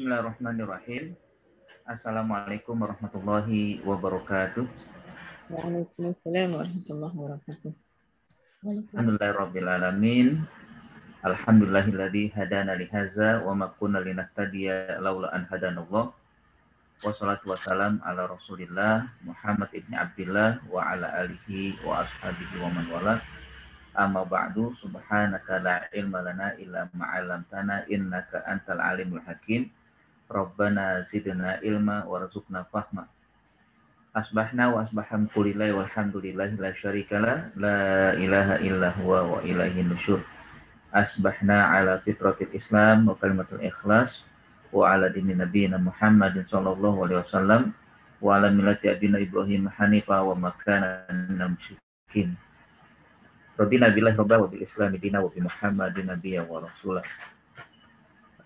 Bismillahirrahmanirrahim. Assalamualaikum warahmatullahi wabarakatuh. Waalaikumsalam warahmatullahi wabarakatuh. Alhamdulillahirabbil alamin. Alhamdulillahilladzi hadana li hadza wa ma kunna linahtadiya laula an hadanallah. Wassalatu wassalam ala Rasulillah Muhammad ibni Abdillah wa ala alihi wa ashabihi wa man wala. Amma ba'du, subhanaka la ilma lana illa ma 'allamtana innaka antal alimul hakim. Rabbana zidna ilma warzuqna fahma. Asbahna wa asbaham kulillahi walhamdulillahi la syarikalah la ilaha illa huwa wa ilaihin nusyur. Asbahna ala fitratil Islam wa kalimatul ikhlas wa ala dini nabiyina Muhammadin sallallahu alaihi wasallam wa ala millati abina Ibrahim hanifa wa makana minal musyrikin. Radina billahi rabba wa bil islami dina wa bi Muhammadin nabiyya wa rasulah.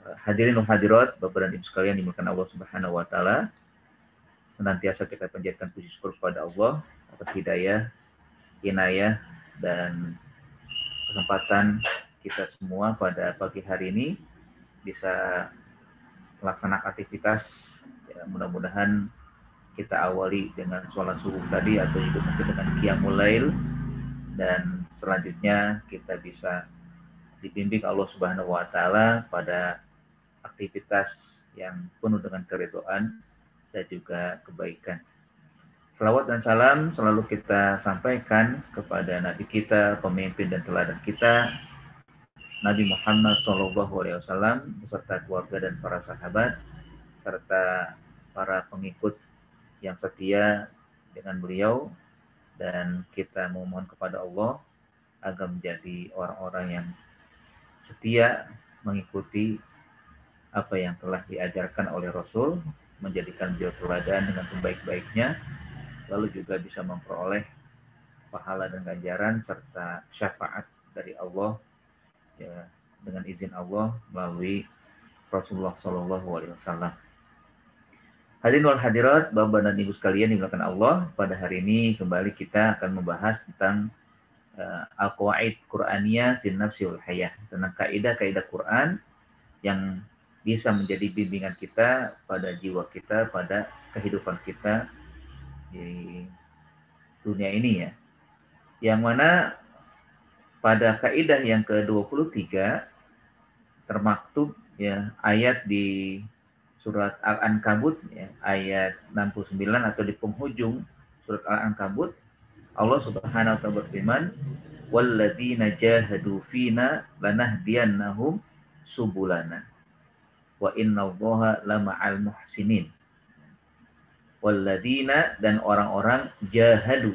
Hadirin dan hadirat, Bapak dan Ibu sekalian dimuliakan Allah Subhanahu wa taala. Senantiasa kita panjatkan puji syukur kepada Allah atas hidayah, inayah, dan kesempatan kita semua pada pagi hari ini bisa melaksanakan aktivitas. Ya, mudah-mudahan kita awali dengan sholat subuh tadi atau juga mungkin dengan qiyamul lail, dan selanjutnya kita bisa dibimbing Allah Subhanahu wa taala pada aktivitas yang penuh dengan keridhaan dan juga kebaikan. Salawat dan salam selalu kita sampaikan kepada Nabi kita, pemimpin dan teladan kita, Nabi Muhammad SAW, beserta keluarga dan para sahabat, serta para pengikut yang setia dengan beliau, dan kita memohon kepada Allah agar menjadi orang-orang yang setia mengikuti apa yang telah diajarkan oleh Rasul, menjadikan beliau teladan dengan sebaik-baiknya, lalu juga bisa memperoleh pahala dan ganjaran serta syafaat dari Allah, ya, dengan izin Allah melalui Rasulullah SAW. Hadirin wal hadirat, Bapak dan Ibu sekalian dimuliakan Allah, pada hari ini kembali kita akan membahas tentang al-qawaid Qur'aniyah fin nafsi wal hayah, tentang kaidah-kaidah Quran yang bisa menjadi bimbingan kita pada jiwa kita, pada kehidupan kita di dunia ini, ya. Yang mana pada kaidah yang ke-23 termaktub, ya, ayat di surat Al-Ankabut, ya, ayat 69 atau di penghujung surat Al-Ankabut, Allah Subhanahu wa taala berfirman, "Walladzina jahadu fina lanahdiyannahum subulana wa innallaha lama'al muhsinin." Walladzina, dan orang-orang, jahadu,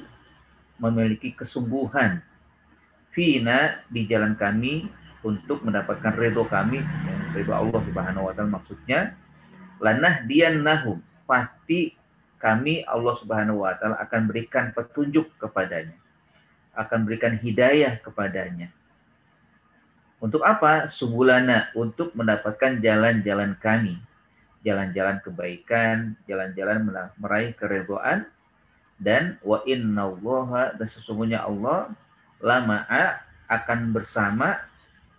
memiliki kesungguhan, fina, di jalan kami, untuk mendapatkan ridho kami, ya, ridho Allah Subhanahu wa taala maksudnya, lanahdiyannahum, pasti kami Allah Subhanahu wa taala akan berikan petunjuk kepadanya, akan berikan hidayah kepadanya. Untuk apa? Subulana, untuk mendapatkan jalan-jalan kami, jalan-jalan kebaikan, jalan-jalan meraih keridhaan. Dan wa innallaha, dan sesungguhnya Allah, lama'a, akan bersama,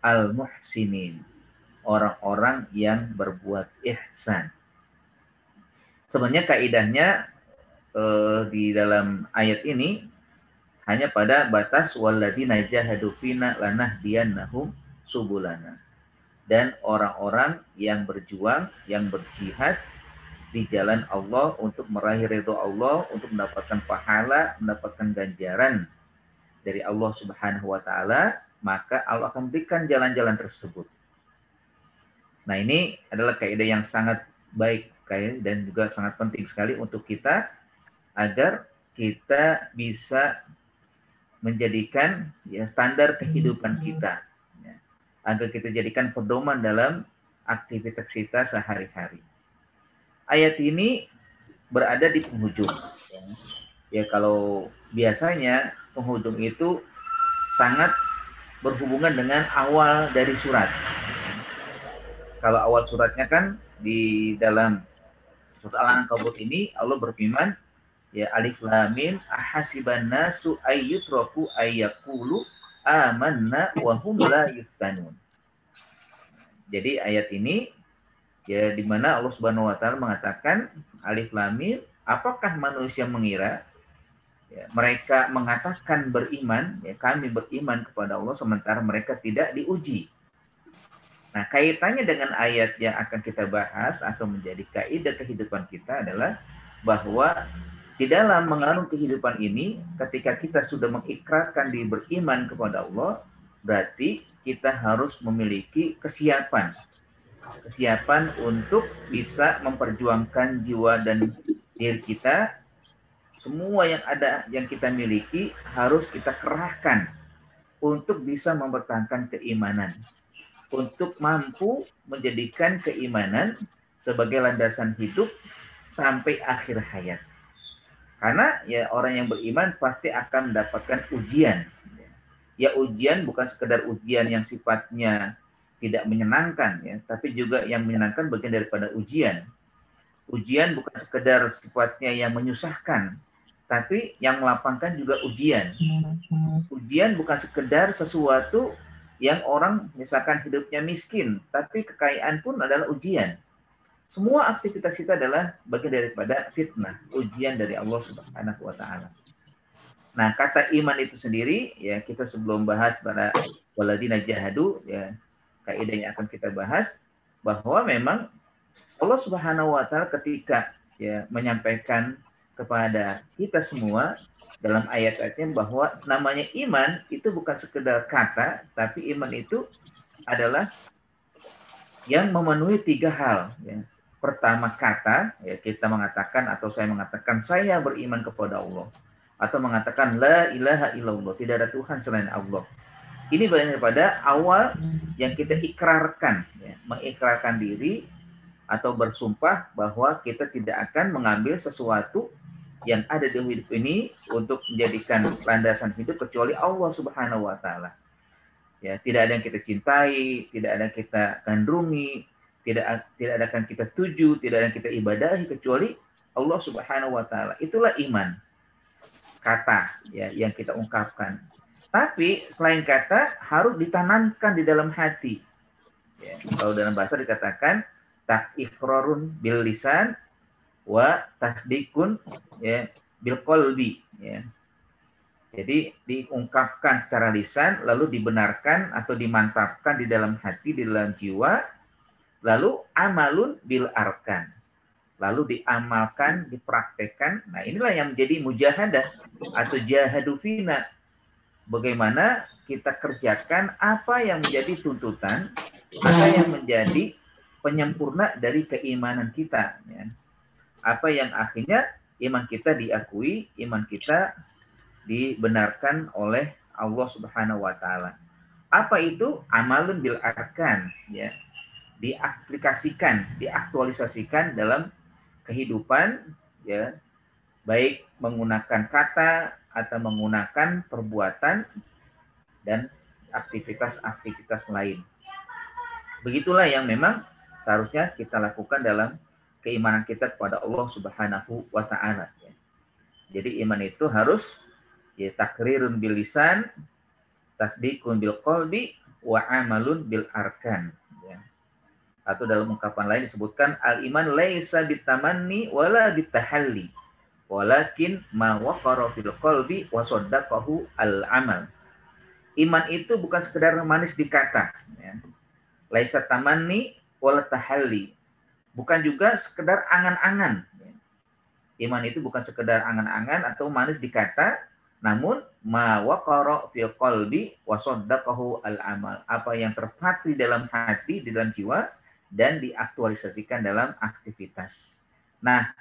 al-muhsinin, orang-orang yang berbuat ihsan. Sebenarnya kaidahnya di dalam ayat ini hanya pada batas walladzina jahadu fina lanahdiyannahum subulana, dan orang-orang yang berjuang, yang berjihad di jalan Allah untuk meraih ridho Allah, untuk mendapatkan pahala, mendapatkan ganjaran dari Allah Subhanahu wa taala, maka Allah akan berikan jalan-jalan tersebut. Nah, ini adalah kaidah yang sangat baik sekali dan juga sangat penting sekali untuk kita, agar kita bisa menjadikan, ya, standar kehidupan kita, ya, agar kita jadikan pedoman dalam aktivitas kita sehari-hari. Ayat ini berada di penghujung, ya. Ya, kalau biasanya penghujung itu sangat berhubungan dengan awal dari surat. Kalau awal suratnya kan di dalam surat Al-Ankabut ini Allah berfirman, ya, alif lam mim ahasiban nasu ayyutraku ayyaqulu amanna wa hum la yuftanun. Jadi ayat ini Ya, di mana Allah Subhanahu wa taala mengatakan Alif Lam Mim, apakah manusia mengira ya, mereka mengatakan beriman, ya, kami beriman kepada Allah sementara mereka tidak diuji. Nah, kaitannya dengan ayat yang akan kita bahas atau menjadi kaidah kehidupan kita adalah bahwa di dalam mengarungi kehidupan ini, ketika kita sudah mengikrarkan diri beriman kepada Allah, berarti kita harus memiliki kesiapan. Kesiapan untuk bisa memperjuangkan jiwa dan diri kita, semua yang ada, yang kita miliki, harus kita kerahkan untuk bisa mempertahankan keimanan. Untuk mampu menjadikan keimanan sebagai landasan hidup sampai akhir hayat. Karena ya orang yang beriman pasti akan mendapatkan ujian. Ya ujian bukan sekedar ujian yang sifatnya tidak menyenangkan ya, tapi juga yang menyenangkan bagian daripada ujian. Ujian bukan sekedar sifatnya yang menyusahkan, tapi yang melapangkan juga ujian. Ujian bukan sekedar sesuatu yang orang misalkan hidupnya miskin, tapi kekayaan pun adalah ujian. Semua aktivitas kita adalah bagian daripada fitnah, ujian dari Allah Subhanahu wa taala. Nah, kata iman itu sendiri ya kita sebelum bahas pada waladina jahadu ya kaidah yang akan kita bahas bahwa memang Allah Subhanahu wa taala ketika ya menyampaikan kepada kita semua dalam ayat-ayatnya bahwa namanya iman itu bukan sekedar kata, tapi iman itu adalah yang memenuhi 3 hal. Ya. Pertama kata, ya kita mengatakan atau saya mengatakan saya beriman kepada Allah. Atau mengatakan la ilaha illallah, tidak ada Tuhan selain Allah. Ini bagian daripada awal yang kita ikrarkan, ya, mengikrarkan diri atau bersumpah bahwa kita tidak akan mengambil sesuatu yang ada di hidup ini untuk menjadikan landasan hidup kecuali Allah Subhanahu wa taala. Ya, tidak ada yang kita cintai, tidak ada yang kita gandrungi, tidak ada yang kita tuju, tidak ada yang kita ibadahi kecuali Allah Subhanahu wa taala. Itulah iman. Kata ya yang kita ungkapkan. Tapi selain kata harus ditanamkan di dalam hati. Ya, kalau dalam bahasa dikatakan tak ikrarun bil lisan wa tasdikun ya bil qalbi ya. Jadi diungkapkan secara lisan lalu dibenarkan atau dimantapkan di dalam hati, di dalam jiwa, lalu amalun bil arkan. Lalu diamalkan, dipraktekkan. Nah, inilah yang menjadi mujahadah atau jahadu fina. Bagaimana kita kerjakan apa yang menjadi tuntutan, apa yang menjadi penyempurna dari keimanan kita ya. Apa yang akhirnya iman kita diakui, iman kita dibenarkan oleh Allah Subhanahu wa taala. Apa itu? Amalun bil arkan ya. Diaplikasikan, diaktualisasikan dalam kehidupan ya, baik menggunakan kata atau menggunakan perbuatan dan aktivitas-aktivitas lain. Begitulah yang memang seharusnya kita lakukan dalam keimanan kita kepada Allah Subhanahu wa taala. Jadi iman itu harus ya takrirun bil lisan, tasdikun bil qalbi, wa amalun bil arkan. Ya. Atau dalam ungkapan lain disebutkan al iman laisa bitamanni wala bitahalli, walakin ma waqara fil qalbi wa saddaqahu al amal. Iman itu bukan sekedar manis di kata. Ya. Laisa tamanni wala tahalli. Bukan juga sekedar angan-angan. Iman itu bukan sekedar angan-angan atau manis di kata, namun ma waqara fil qalbi wa saddaqahu al amal. Apa yang terpatri dalam hati, di dalam jiwa dan diaktualisasikan dalam aktivitas. Nah,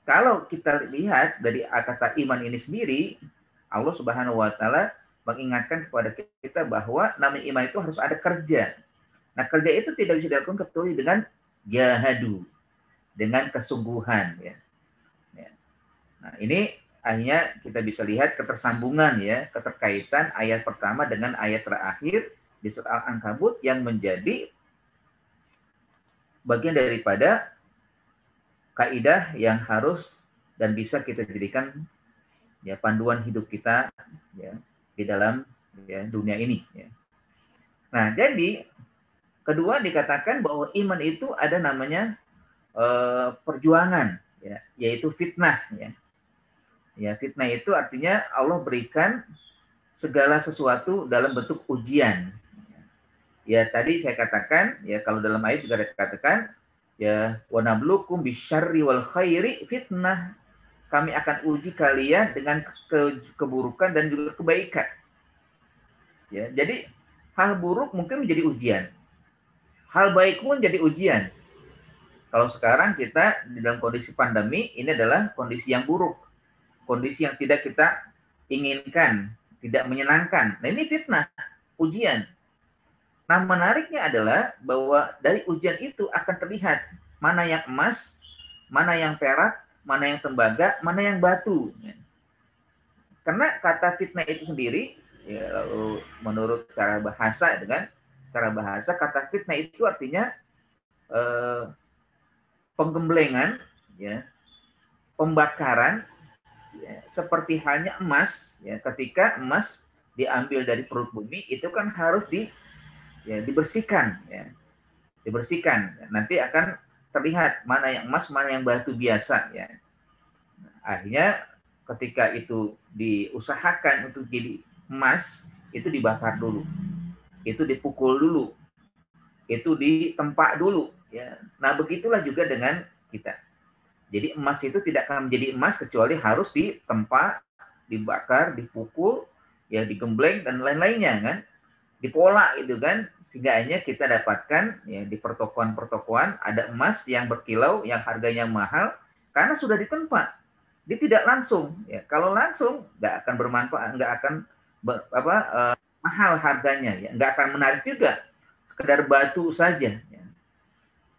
kalau kita lihat dari kata iman ini sendiri, Allah Subhanahu wa taala mengingatkan kepada kita bahwa namanya iman itu harus ada kerja. Nah, kerja itu tidak bisa dilakukan kecuali dengan jahadu, dengan kesungguhan ya. Nah, ini akhirnya kita bisa lihat ketersambungan ya, keterkaitan ayat pertama dengan ayat terakhir di surat Al-Ankabut yang menjadi bagian daripada kaidah yang harus dan bisa kita jadikan ya panduan hidup kita ya di dalam ya dunia ini ya. Nah, jadi Kedua, dikatakan bahwa iman itu ada namanya perjuangan, ya, yaitu fitnah. Ya, fitnah itu artinya Allah berikan segala sesuatu dalam bentuk ujian. Ya, tadi saya katakan, ya kalau dalam ayat juga dikatakan, ya wa nabluukum bisyarri wal khairi fitnah. Kami akan uji kalian dengan keburukan dan juga kebaikan. Ya, jadi hal buruk mungkin menjadi ujian. Hal baik pun jadi ujian. Kalau sekarang kita di dalam kondisi pandemi, ini adalah kondisi yang buruk. Kondisi yang tidak kita inginkan, tidak menyenangkan. Nah, ini fitnah, ujian. Nah, menariknya adalah bahwa dari ujian itu akan terlihat mana yang emas, mana yang perak, mana yang tembaga, mana yang batu. Karena kata fitnah itu sendiri, ya, lalu menurut cara bahasa, itu kan, cara bahasa kata fitnah itu artinya penggemblengan, ya, pembakaran, ya, seperti halnya emas. Ya, ketika emas diambil dari perut bumi, itu kan harus dibersihkan, ya, dibersihkan. Nanti akan terlihat mana yang emas, mana yang batu biasa. Ya. Akhirnya ketika itu diusahakan untuk jadi emas, itu dibakar dulu, itu dipukul dulu, itu ditempa dulu. Ya. Nah, begitulah juga dengan kita. Jadi emas itu tidak akan menjadi emas kecuali harus ditempa, dibakar, dipukul, ya digembleng dan lain-lainnya kan, dipola itu kan, sehingga akhirnya kita dapatkan ya di pertokoan-pertokoan ada emas yang berkilau, yang harganya mahal karena sudah ditempa. Dia tidak langsung, ya kalau langsung nggak akan bermanfaat, nggak akan mahal harganya, ya nggak akan menarik juga, sekedar batu saja. Ya.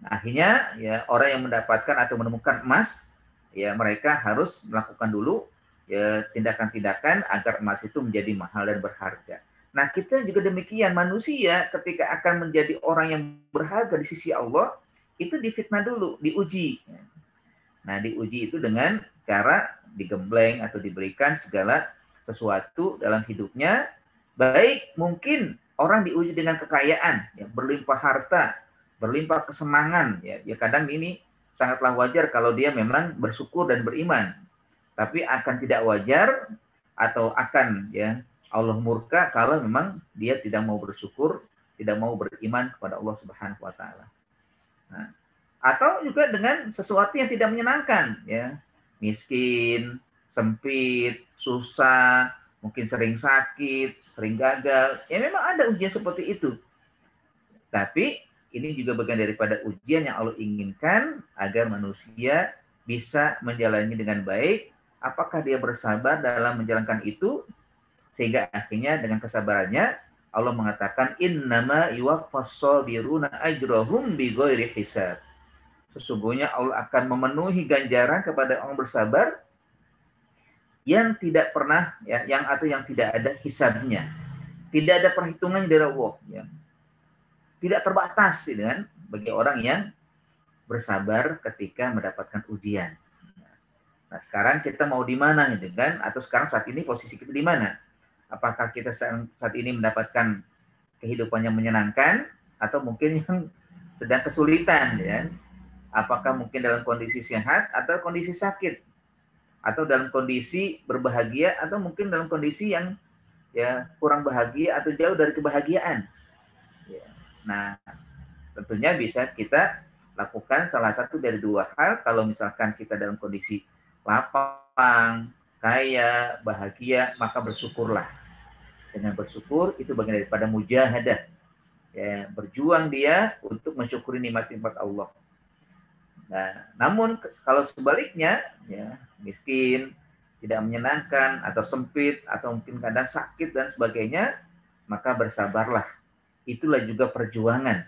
Akhirnya ya orang yang mendapatkan atau menemukan emas, ya mereka harus melakukan dulu ya tindakan-tindakan agar emas itu menjadi mahal dan berharga. Nah, kita juga demikian, manusia ketika akan menjadi orang yang berharga di sisi Allah, itu difitnah dulu, diuji. Nah, diuji itu dengan cara digembleng atau diberikan segala sesuatu dalam hidupnya, baik mungkin orang diuji dengan kekayaan, ya, berlimpah harta, berlimpah kesenangan, ya kadang ini sangatlah wajar kalau dia memang bersyukur dan beriman. Tapi akan tidak wajar atau akan ya Allah murka kalau memang dia tidak mau bersyukur, tidak mau beriman kepada Allah Subhanahu wa taala. Nah, atau juga dengan sesuatu yang tidak menyenangkan, ya. Miskin, sempit, susah, mungkin sering sakit, sering gagal. Ya memang ada ujian seperti itu. Tapi ini juga bagian daripada ujian yang Allah inginkan agar manusia bisa menjalani dengan baik. Apakah dia bersabar dalam menjalankan itu? Sehingga akhirnya dengan kesabarannya Allah mengatakan innama yuwaffas sabiruna ajrahum bighairi hisab. Sesungguhnya Allah akan memenuhi ganjaran kepada orang bersabar yang tidak pernah yang tidak ada hisabnya. Tidak ada perhitungannya dari Allah, ya. Tidak terbatas gitu kan bagi orang yang bersabar ketika mendapatkan ujian. Nah, sekarang kita mau di mana gitu kan? Atau sekarang saat ini posisi kita di mana? Apakah kita saat ini mendapatkan kehidupan yang menyenangkan atau mungkin yang sedang kesulitan, ya? Apakah mungkin dalam kondisi sehat atau kondisi sakit? Atau dalam kondisi berbahagia atau mungkin dalam kondisi yang ya kurang bahagia atau jauh dari kebahagiaan? Ya. Nah, tentunya bisa kita lakukan salah satu dari dua hal. Kalau misalkan kita dalam kondisi lapang, kaya, bahagia, maka bersyukurlah. Dengan bersyukur itu bagian daripada mujahadah. Ya, berjuang dia untuk mensyukuri nikmat-nikmat Allah. Nah, namun kalau sebaliknya, ya, miskin, tidak menyenangkan, atau sempit, atau mungkin kadang sakit dan sebagainya, maka bersabarlah. Itulah juga perjuangan.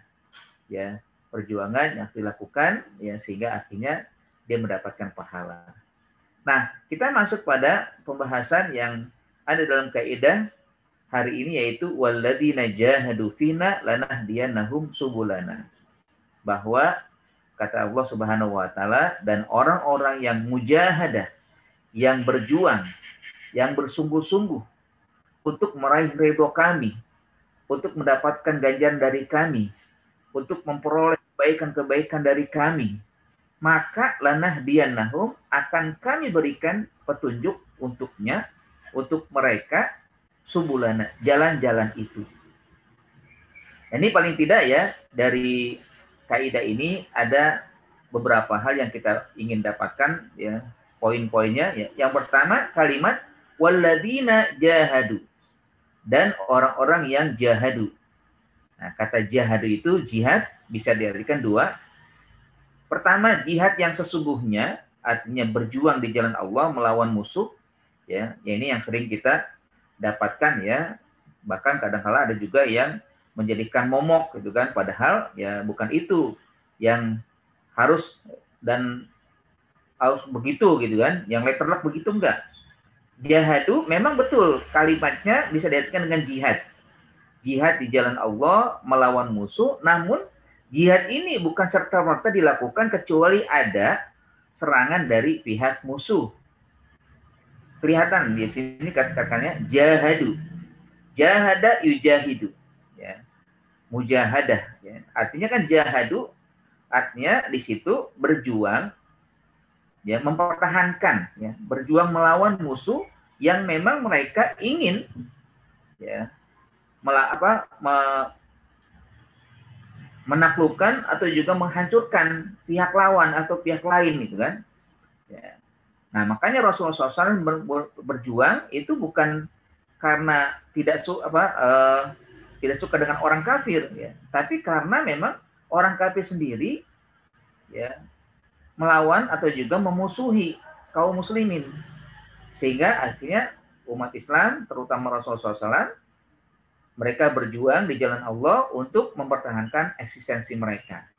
Ya, perjuangan yang dilakukan ya sehingga akhirnya dia mendapatkan pahala. Nah, kita masuk pada pembahasan yang ada dalam kaidah hari ini yaitu walladzina jahadu fina lanahdiyannahum subulana. Bahwa kata Allah Subhanahu wa taala dan orang-orang yang mujahadah, yang berjuang, yang bersungguh-sungguh untuk meraih ridho kami, untuk mendapatkan ganjaran dari kami, untuk memperoleh kebaikan-kebaikan dari kami, maka lanahdiyannahum, akan kami berikan petunjuk untuknya, untuk mereka, subulana, jalan-jalan itu. Ini paling tidak ya, dari kaidah ini ada beberapa hal yang kita ingin dapatkan ya, poin-poinnya ya. Yang pertama kalimat walladzina jahadu, dan orang-orang yang jahadu. Nah, kata jahadu itu jihad bisa diartikan dua. Pertama, jihad yang sesungguhnya, artinya berjuang di jalan Allah melawan musuh ya. Ini yang sering kita dapatkan ya. Bahkan kadang-kala ada juga yang menjadikan momok gitu kan, padahal ya bukan itu yang harus dan harus begitu gitu kan, yang letterlock begitu enggak. Jahadu memang betul kalimatnya bisa diartikan dengan jihad. Jihad di jalan Allah melawan musuh, namun jihad ini bukan serta-merta dilakukan kecuali ada serangan dari pihak musuh. Kelihatan di sini kata-katanya jahadu. Jahada yujahidu. Ya. Mujahadah. Ya. Artinya kan jahadu, artinya di situ berjuang, ya, mempertahankan, ya, berjuang melawan musuh yang memang mereka ingin, ya, menaklukkan atau juga menghancurkan pihak lawan atau pihak lain gitu kan. Ya. Nah makanya Rasulullah SAW berjuang itu bukan karena tidak suka dengan orang kafir, ya, tapi karena memang orang kafir sendiri ya melawan atau juga memusuhi kaum muslimin, sehingga akhirnya umat Islam terutama Rasulullah SAW mereka berjuang di jalan Allah untuk mempertahankan eksistensi mereka,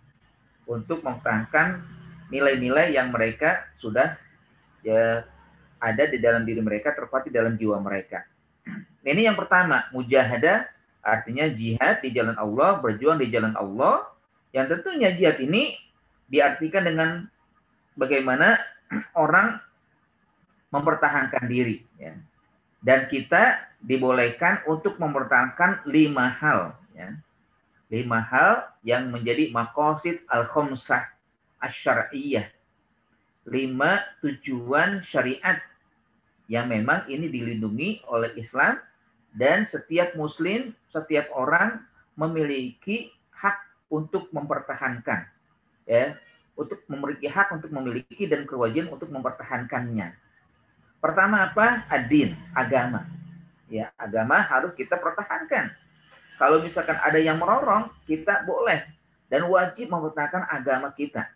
untuk mempertahankan nilai-nilai yang mereka sudah ya ada di dalam diri mereka, terpatri dalam jiwa mereka. Ini yang pertama, mujahadah artinya jihad di jalan Allah, berjuang di jalan Allah, yang tentunya jihad ini diartikan dengan bagaimana orang mempertahankan diri, ya. Dan kita dibolehkan untuk mempertahankan 5 hal, ya. 5 hal yang menjadi maqasid al-khamsah asy-syar'iyyah. 5 tujuan syariat yang memang ini dilindungi oleh Islam, dan setiap muslim, setiap orang memiliki hak untuk mempertahankan, ya, untuk memiliki hak untuk memiliki dan kewajiban untuk mempertahankannya. Pertama apa? Ad-din, agama. Ya, agama harus kita pertahankan. Kalau misalkan ada yang merorong, kita boleh dan wajib mempertahankan agama kita.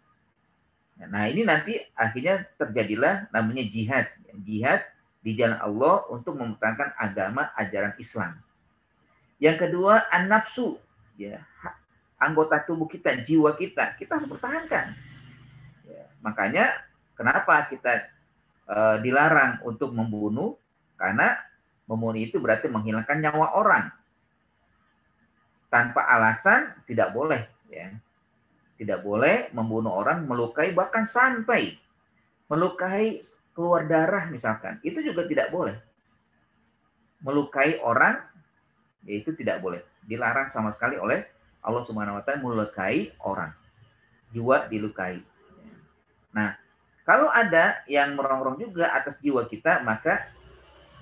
Nah, ini nanti akhirnya terjadilah namanya jihad. Jihad di jalan Allah untuk mempertahankan agama ajaran Islam. Yang kedua, an-nafsu, ya, anggota tubuh kita, jiwa kita harus pertahankan. Ya, makanya kenapa kita dilarang untuk membunuh, karena membunuh itu berarti menghilangkan nyawa orang. Tanpa alasan tidak boleh, ya. Tidak boleh membunuh orang, melukai, bahkan sampai melukai keluar darah misalkan. Itu juga tidak boleh. Melukai orang, ya itu tidak boleh. Dilarang sama sekali oleh Allah Subhanahu wa taala melukai orang. Jiwa dilukai. Nah, kalau ada yang merongrong juga atas jiwa kita, maka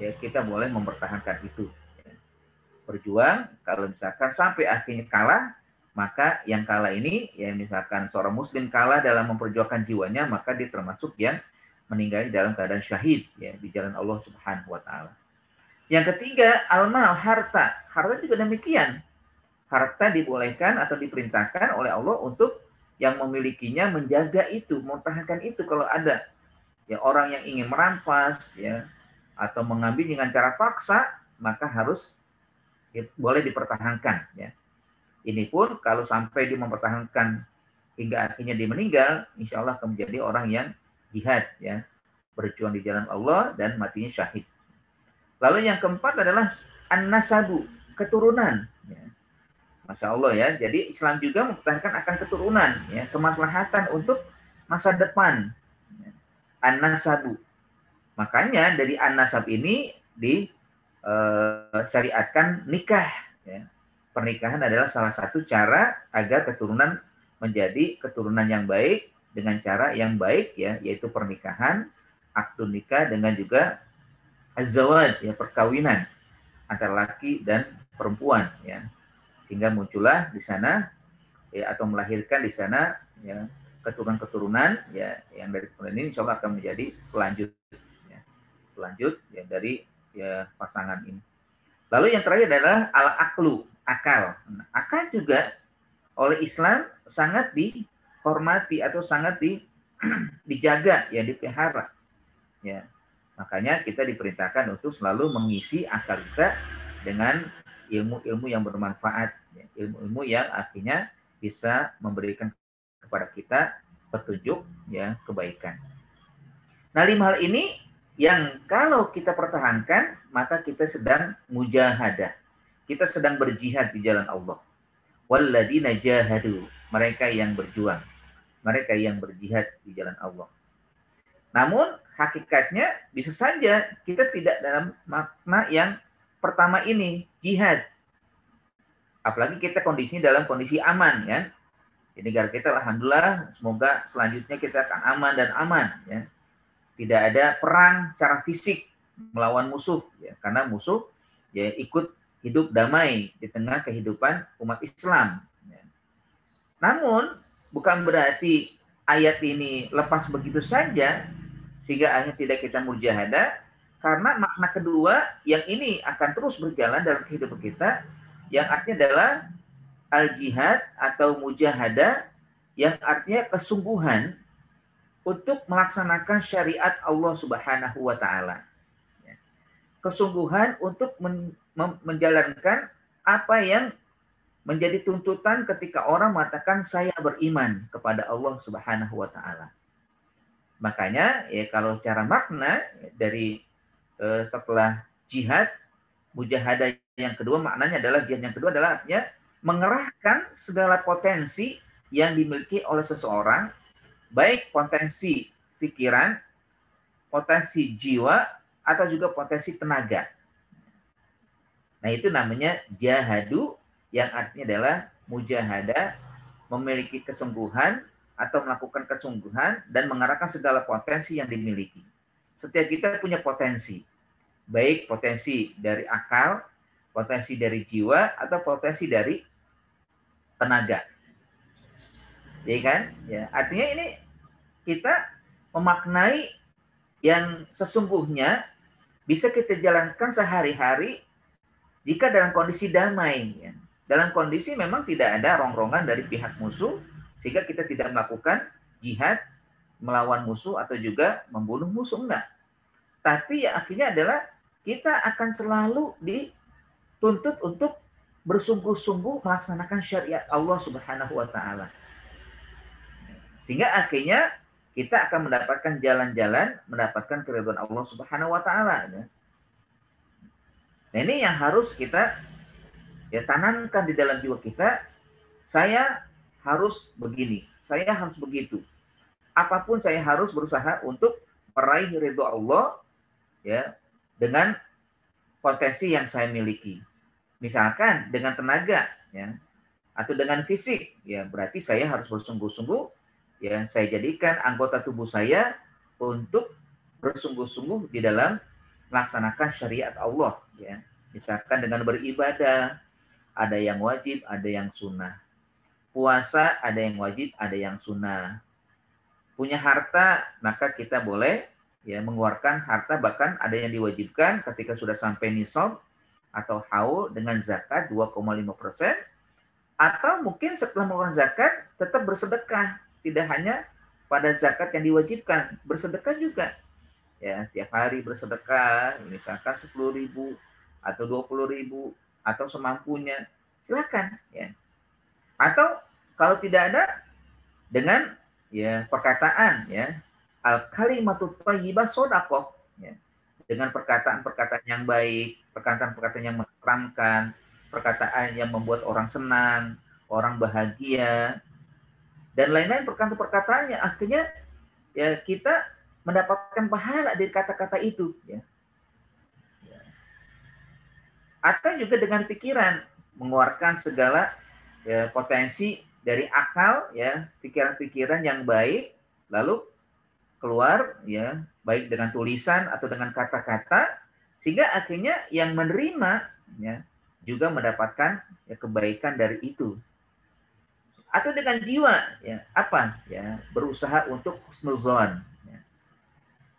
ya kita boleh mempertahankan itu. Berjuang, kalau misalkan sampai akhirnya kalah, maka yang kalah ini, ya misalkan seorang muslim kalah dalam memperjuangkan jiwanya, maka dia termasuk yang meninggal dalam keadaan syahid, ya, di jalan Allah Subhanahu wa taala. Yang ketiga, al-mal, harta. Harta juga demikian. Harta dibolehkan atau diperintahkan oleh Allah untuk yang memilikinya menjaga itu, mempertahankan itu. Kalau ada ya orang yang ingin merampas, ya, atau mengambil dengan cara paksa, maka harus boleh dipertahankan, ya. Ini pun kalau sampai dia mempertahankan hingga akhirnya dia meninggal, insya Allah akan menjadi orang yang jihad, ya, berjuang di jalan Allah dan matinya syahid. Lalu yang keempat adalah an-nasabu, keturunan, ya. Masya Allah, ya. Jadi Islam juga mempertahankan akan keturunan, ya, kemaslahatan untuk masa depan. An-nasabu. Makanya dari an-nasab ini disyariatkan nikah, ya. pernikahan adalah salah satu cara agar keturunan menjadi keturunan yang baik dengan cara yang baik ya, yaitu pernikahan, akdun nikah dengan juga az-zawaj ya, perkawinan antara laki dan perempuan ya. Sehingga muncullah di sana ya, atau melahirkan di sana ya keturunan-keturunan ya, yang dari keturunan ini insya Allah akan menjadi pelanjut ya dari ya pasangan ini. Lalu yang terakhir adalah al-aqlu, akal. Nah, akal juga oleh Islam sangat dihormati atau sangat dijaga ya, dipelihara ya. Makanya kita diperintahkan untuk selalu mengisi akal kita dengan ilmu-ilmu yang bermanfaat ya. Ilmu-ilmu yang akhirnya bisa memberikan kepada kita petunjuk ya, kebaikan. Nah, 5 hal ini yang kalau kita pertahankan, maka kita sedang mujahadah. Kita sedang berjihad di jalan Allah. Walladzina jahadu, mereka yang berjuang, mereka yang berjihad di jalan Allah. Namun hakikatnya bisa saja kita tidak dalam makna yang pertama ini, jihad. Apalagi kita kondisinya dalam kondisi aman ya. Di negara kita alhamdulillah, semoga selanjutnya kita akan aman dan aman ya. Tidak ada perang secara fisik melawan musuh ya, karena musuh ya ikut hidup damai di tengah kehidupan umat Islam ya. Namun bukan berarti ayat ini lepas begitu saja sehingga akhirnya tidak kita mujahadah, karena makna kedua yang ini akan terus berjalan dalam kehidupan kita yang artinya adalah al-jihad atau mujahadah, yang artinya kesungguhan untuk melaksanakan syariat Allah Subhanahu wa taala. Kesungguhan untuk menjalankan apa yang menjadi tuntutan ketika orang mengatakan saya beriman kepada Allah Subhanahu wa taala. Makanya ya kalau cara makna dari setelah jihad, mujahadah yang kedua maknanya adalah jihad yang kedua adalah artinya mengerahkan segala potensi yang dimiliki oleh seseorang, baik potensi pikiran, potensi jiwa, atau juga potensi tenaga. Nah itu namanya jahadu, yang artinya adalah mujahadah, memiliki kesungguhan atau melakukan kesungguhan dan mengarahkan segala potensi yang dimiliki. Setiap kita punya potensi, baik potensi dari akal, potensi dari jiwa, atau potensi dari tenaga. Ya kan? Ya, artinya ini kita memaknai yang sesungguhnya bisa kita jalankan sehari-hari jika dalam kondisi damai. Ya. Dalam kondisi memang tidak ada rongrongan dari pihak musuh, sehingga kita tidak melakukan jihad melawan musuh atau juga membunuh musuh, enggak. Tapi ya akhirnya adalah kita akan selalu dituntut untuk bersungguh-sungguh melaksanakan syariat Allah Subhanahu wa taala. Sehingga akhirnya kita akan mendapatkan jalan-jalan, mendapatkan keridhaan Allah Subhanahu wa taala. Nah, ini yang harus kita ya tanamkan di dalam jiwa kita. Saya harus begini, saya harus begitu. Apapun saya harus berusaha untuk meraih ridho Allah ya dengan potensi yang saya miliki. Misalkan dengan tenaga ya atau dengan fisik ya, berarti saya harus bersungguh-sungguh ya, saya jadikan anggota tubuh saya untuk bersungguh-sungguh di dalam melaksanakan syariat Allah ya. Misalkan dengan beribadah, ada yang wajib, ada yang sunnah. Puasa ada yang wajib, ada yang sunnah. Punya harta, maka kita boleh ya mengeluarkan harta, bahkan ada yang diwajibkan ketika sudah sampai nisab atau haul dengan zakat 2,5%, atau mungkin setelah mengeluarkan zakat tetap bersedekah. Tidak hanya pada zakat yang diwajibkan, bersedekah juga. Ya, tiap hari bersedekah, misalkan 10.000 atau 20.000 atau semampunya, silakan ya. Atau kalau tidak ada, dengan ya perkataan ya, al kalimatut thayyibah shadaqah ya. Dengan perkataan-perkataan yang baik, perkataan-perkataan yang menenteramkan, perkataan yang membuat orang senang, orang bahagia, dan lain-lain perkataan-perkataan yang akhirnya ya kita mendapatkan pahala dari kata-kata itu ya. Atau juga dengan pikiran, mengeluarkan segala ya, potensi dari akal, ya, pikiran-pikiran yang baik, lalu keluar, ya, baik dengan tulisan atau dengan kata-kata, sehingga akhirnya yang menerima, ya, juga mendapatkan ya, kebaikan dari itu. Atau dengan jiwa, ya, apa, ya, berusaha untuk husnuzon, ya,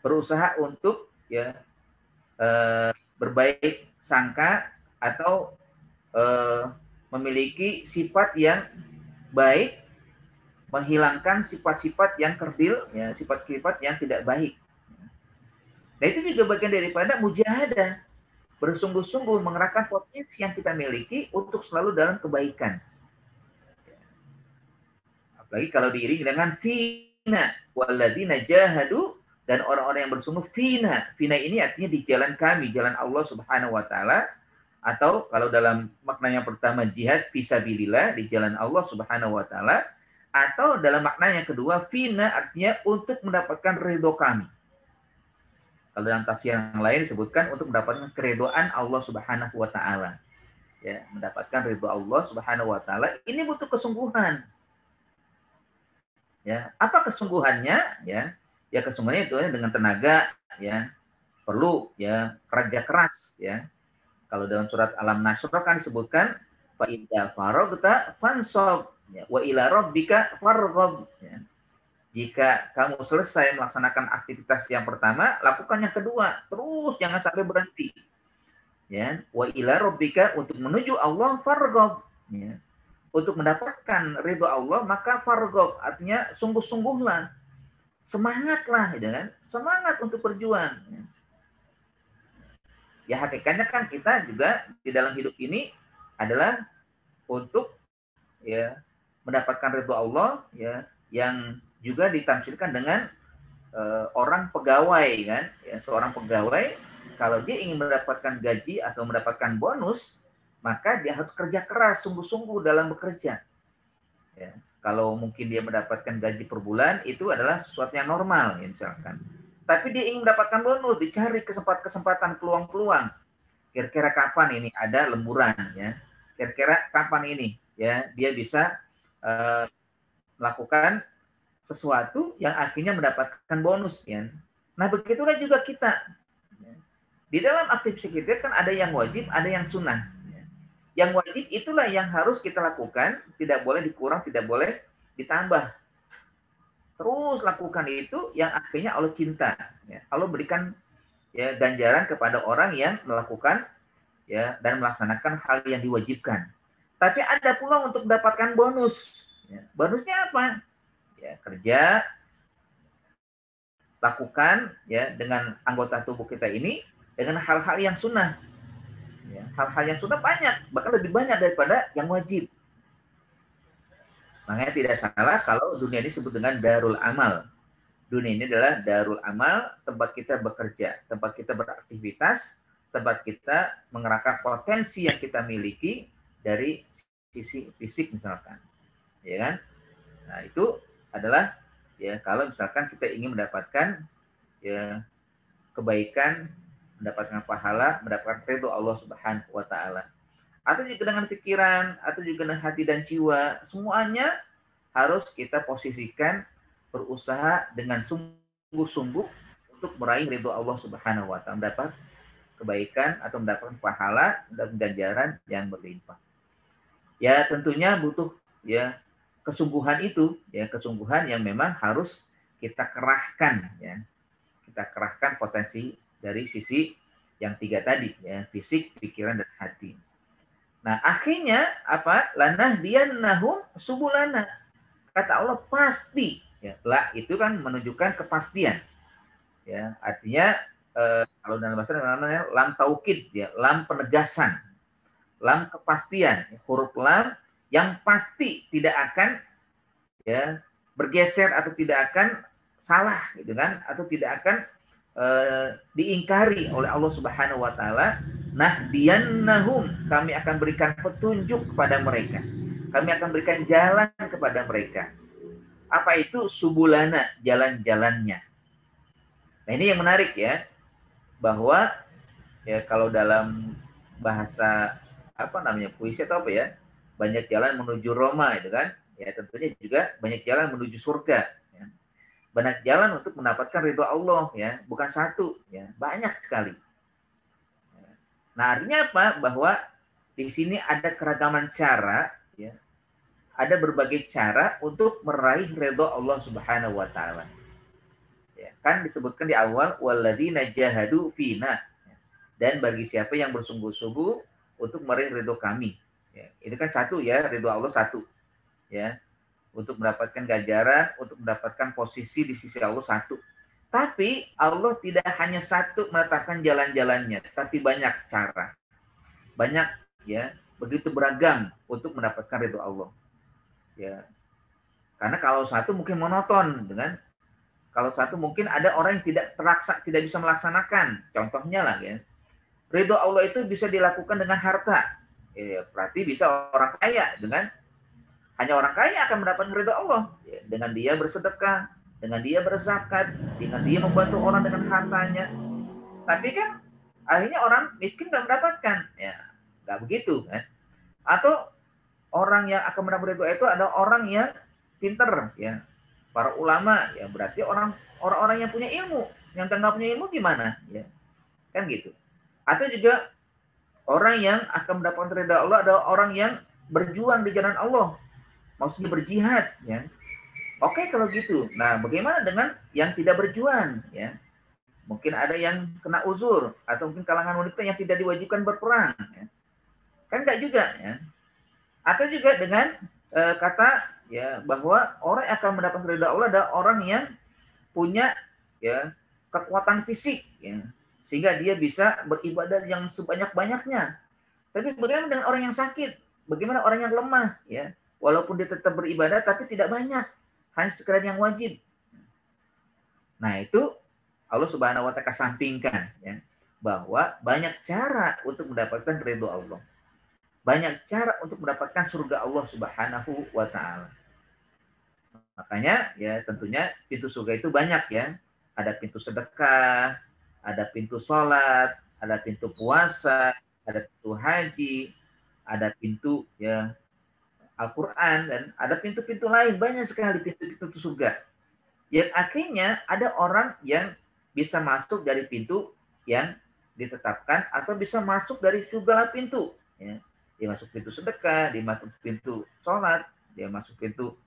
berusaha untuk ya berbaik sangka atau memiliki sifat yang baik, menghilangkan sifat-sifat yang kerdil, ya, sifat-sifat yang tidak baik. Nah, itu juga bagian daripada mujahadah, bersungguh-sungguh mengerahkan potensi yang kita miliki untuk selalu dalam kebaikan. Apalagi kalau diiringi dengan fina walladzina jahadu, dan orang-orang yang bersungguh fina. Fina ini artinya di jalan kami, jalan Allah Subhanahu wa taala, atau kalau dalam makna yang pertama jihad fisabilillah, di jalan Allah Subhanahu wa taala, atau dalam makna yang kedua fina artinya untuk mendapatkan ridho kami. Kalau dalam tafsir yang lain disebutkan untuk mendapatkan keridhaan Allah Subhanahu wa taala. Ya, mendapatkan ridho Allah Subhanahu wa taala ini butuh kesungguhan. Ya, apa kesungguhannya? Ya kesungguhannya itu dengan tenaga, ya, perlu ya kerja keras, ya. Kalau dalam surat Al-Nasr kan disebutkan fa idza faragta fansab, ya, wa ila rabbika farghab, ya. Jika kamu selesai melaksanakan aktivitas yang pertama, lakukan yang kedua, terus jangan sampai berhenti. Ya, wa ila rabbika, untuk menuju Allah, farghab, ya. Untuk mendapatkan ridho Allah, maka farghab artinya sungguh-sungguhlah. Semangatlah, gitu kan? Semangat untuk berjuang. Ya hakikatnya kan kita juga di dalam hidup ini adalah untuk ya mendapatkan ridho Allah, ya, yang juga ditafsirkan dengan orang pegawai, kan, ya, seorang pegawai kalau dia ingin mendapatkan gaji atau mendapatkan bonus, maka dia harus kerja keras, sungguh-sungguh dalam bekerja. Ya, kalau mungkin dia mendapatkan gaji per bulan itu adalah sesuatu yang normal, ya, misalkan. Tapi dia ingin mendapatkan bonus, dicari kesempatan peluang-peluang. Kira-kira kapan ini ada lemburan, ya? Kira-kira kapan ini, ya, dia bisa melakukan sesuatu yang akhirnya mendapatkan bonus, ya. Nah, begitulah juga kita. Di dalam aktivitas kita kan ada yang wajib, ada yang sunnah. Yang wajib itulah yang harus kita lakukan, tidak boleh dikurang, tidak boleh ditambah. Terus lakukan itu yang akhirnya Allah cinta. Ya. Allah berikan ya ganjaran kepada orang yang melakukan ya dan melaksanakan hal yang diwajibkan. Tapi ada pula untuk mendapatkan bonus. Ya. Bonusnya apa? Ya, kerja, lakukan ya dengan anggota tubuh kita ini dengan hal-hal yang sunnah. Ya, hal-hal yang sunnah banyak, bahkan lebih banyak daripada yang wajib. Makanya tidak salah kalau dunia ini disebut dengan darul amal. Dunia ini adalah darul amal, tempat kita bekerja, tempat kita beraktivitas, tempat kita mengerahkan potensi yang kita miliki dari sisi fisik misalkan. Ya kan? Nah, itu adalah ya kalau misalkan kita ingin mendapatkan ya kebaikan, mendapatkan pahala, mendapatkan ridho Allah Subhanahu wa taala. Atau juga dengan pikiran, atau juga dengan hati dan jiwa, semuanya harus kita posisikan berusaha dengan sungguh-sungguh untuk meraih ridho Allah Subhanahu wa taala, mendapat kebaikan atau mendapatkan pahala dan ganjaran yang berlimpah. Ya tentunya butuh ya kesungguhan itu, ya kesungguhan yang memang harus kita kerahkan, ya. Kita kerahkan potensi dari sisi yang tiga tadi, ya, fisik, pikiran, dan hati. Nah, akhirnya apa? Lanahdiyannahum subulana. Kata Allah pasti, ya. La itu kan menunjukkan kepastian. Ya, artinya kalau dalam bahasa namanya lam taukid, ya, lam penegasan. Lam kepastian, huruf lam yang pasti tidak akan ya bergeser atau tidak akan salah gitu kan, atau tidak akan diingkari oleh Allah Subhanahu wa taala. Nahdiyannahum, kami akan berikan petunjuk kepada mereka. Kami akan berikan jalan kepada mereka. Apa itu subulana? Jalan-jalannya. Nah, ini yang menarik ya, bahwa ya kalau dalam bahasa apa namanya, puisi atau apa ya, banyak jalan menuju Roma itu kan, ya tentunya juga banyak jalan menuju surga, ya. Banyak jalan untuk mendapatkan ridho Allah, ya, bukan satu, ya, banyak sekali. Nah, artinya apa? Bahwa di sini ada keragaman cara, ya, ada berbagai cara untuk meraih ridho Allah Subhanahu wa taala. Ya, kan disebutkan di awal walladzina jahadu fina. Dan bagi siapa yang bersungguh-sungguh untuk meraih ridho kami. Ya, itu kan satu ya, ridho Allah satu. Ya, untuk mendapatkan ganjaran, untuk mendapatkan posisi di sisi Allah satu. Tapi Allah tidak hanya satu menetapkan jalan-jalannya, tapi banyak cara. Banyak ya, begitu beragam untuk mendapatkan ridho Allah. Ya. Karena kalau satu mungkin monoton dengan kalau satu mungkin ada orang yang tidak bisa melaksanakan. Contohnya lah ya. Ridho Allah itu bisa dilakukan dengan harta. Ya, berarti bisa orang kaya dengan hanya orang kaya akan mendapatkan ridho Allah. Ya, dengan dia bersedekah, dengan dia berzakat, dengan dia membantu orang dengan hartanya. Tapi kan akhirnya orang miskin nggak mendapatkan. Ya, nggak begitu kan. Atau orang yang akan mendapat ridho itu ada orang yang pinter ya. Para ulama ya berarti orang-orang yang punya ilmu. Yang nggak punya ilmu gimana? Ya, kan gitu. Atau juga orang yang akan mendapatkan ridha Allah adalah orang yang berjuang di jalan Allah. Maksudnya berjihad. Ya. Oke kalau gitu. Nah bagaimana dengan yang tidak berjuang? Ya. Mungkin ada yang kena uzur. Atau mungkin kalangan wanita yang tidak diwajibkan berperang. Ya. Kan enggak juga. Ya. Atau juga dengan kata ya bahwa orang yang akan mendapatkan ridha Allah adalah orang yang punya ya kekuatan fisik. Ya. Sehingga dia bisa beribadah yang sebanyak-banyaknya. Tapi bagaimana dengan orang yang sakit? Bagaimana orang yang lemah? Ya, walaupun dia tetap beribadah, tapi tidak banyak, hanya sekadar yang wajib. Nah itu Allah Subhanahu Wa Taala sampingkan, ya, bahwa banyak cara untuk mendapatkan ridho Allah, banyak cara untuk mendapatkan surga Allah Subhanahu Wa Taala. Makanya, ya tentunya pintu surga itu banyak ya. Ada pintu sedekah, ada pintu sholat, ada pintu puasa, ada pintu haji, ada pintu ya Al-Quran, dan ada pintu-pintu lain, banyak sekali pintu-pintu surga. Yang akhirnya ada orang yang bisa masuk dari pintu yang ditetapkan atau bisa masuk dari segala pintu. Ya. Dia masuk pintu sedekah, dia masuk pintu sholat, dia masuk pintu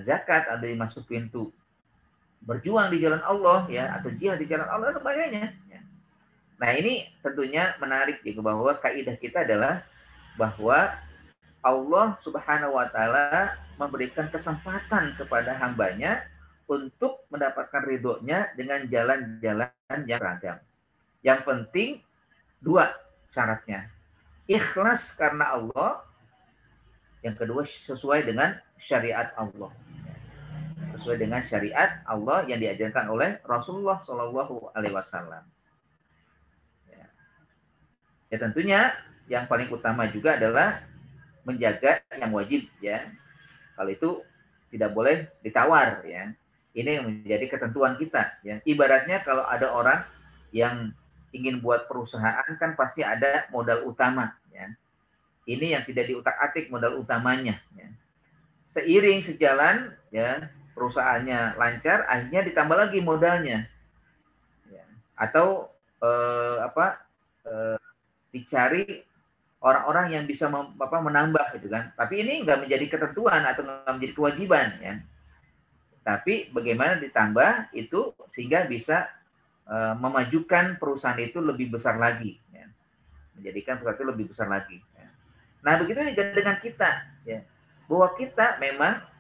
zakat, ada yang masuk pintu berjuang di jalan Allah ya, atau jihad di jalan Allah dan sebagainya. Ya. Nah ini tentunya menarik juga bahwa kaidah kita adalah bahwa Allah Subhanahu Wa Taala memberikan kesempatan kepada hambanya untuk mendapatkan ridhonya dengan jalan-jalan yang beragam. Yang penting dua syaratnya, ikhlas karena Allah, yang kedua sesuai dengan syariat Allah. Sesuai dengan syariat Allah yang diajarkan oleh Rasulullah Shallallahu Alaihi Wasallam. Ya tentunya yang paling utama juga adalah menjaga yang wajib ya. Kalau itu tidak boleh ditawar ya. Ini yang menjadi ketentuan kita ya. Ibaratnya kalau ada orang yang ingin buat perusahaan kan pasti ada modal utama ya. Ini yang tidak diutak-atik modal utamanya ya. Seiring sejalan ya perusahaannya lancar, akhirnya ditambah lagi modalnya, ya. Atau dicari orang-orang yang bisa menambah gitu kan. Tapi ini nggak menjadi ketentuan atau nggak menjadi kewajiban, ya. Tapi bagaimana ditambah itu sehingga bisa memajukan perusahaan itu lebih besar lagi, ya. Menjadikan perusahaan itu lebih besar lagi. Ya. Nah begitu juga dengan kita, ya. Bahwa kita memang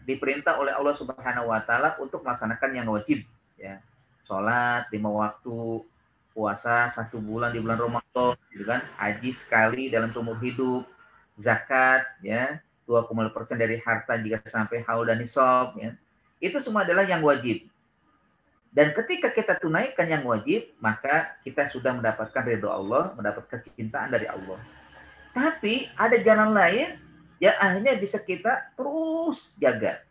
diperintah oleh Allah Subhanahu Wa Taala untuk melaksanakan yang wajib, ya, sholat 5 waktu, puasa 1 bulan di bulan Ramadan, gitu kan, haji sekali dalam seumur hidup, zakat, ya, 2,5% dari harta jika sampai haul dan nisab, ya, itu semua adalah yang wajib. Dan ketika kita tunaikan yang wajib, maka kita sudah mendapatkan ridho Allah, mendapatkan kecintaan dari Allah. Tapi ada jalan lain yang akhirnya bisa kita terus jaga.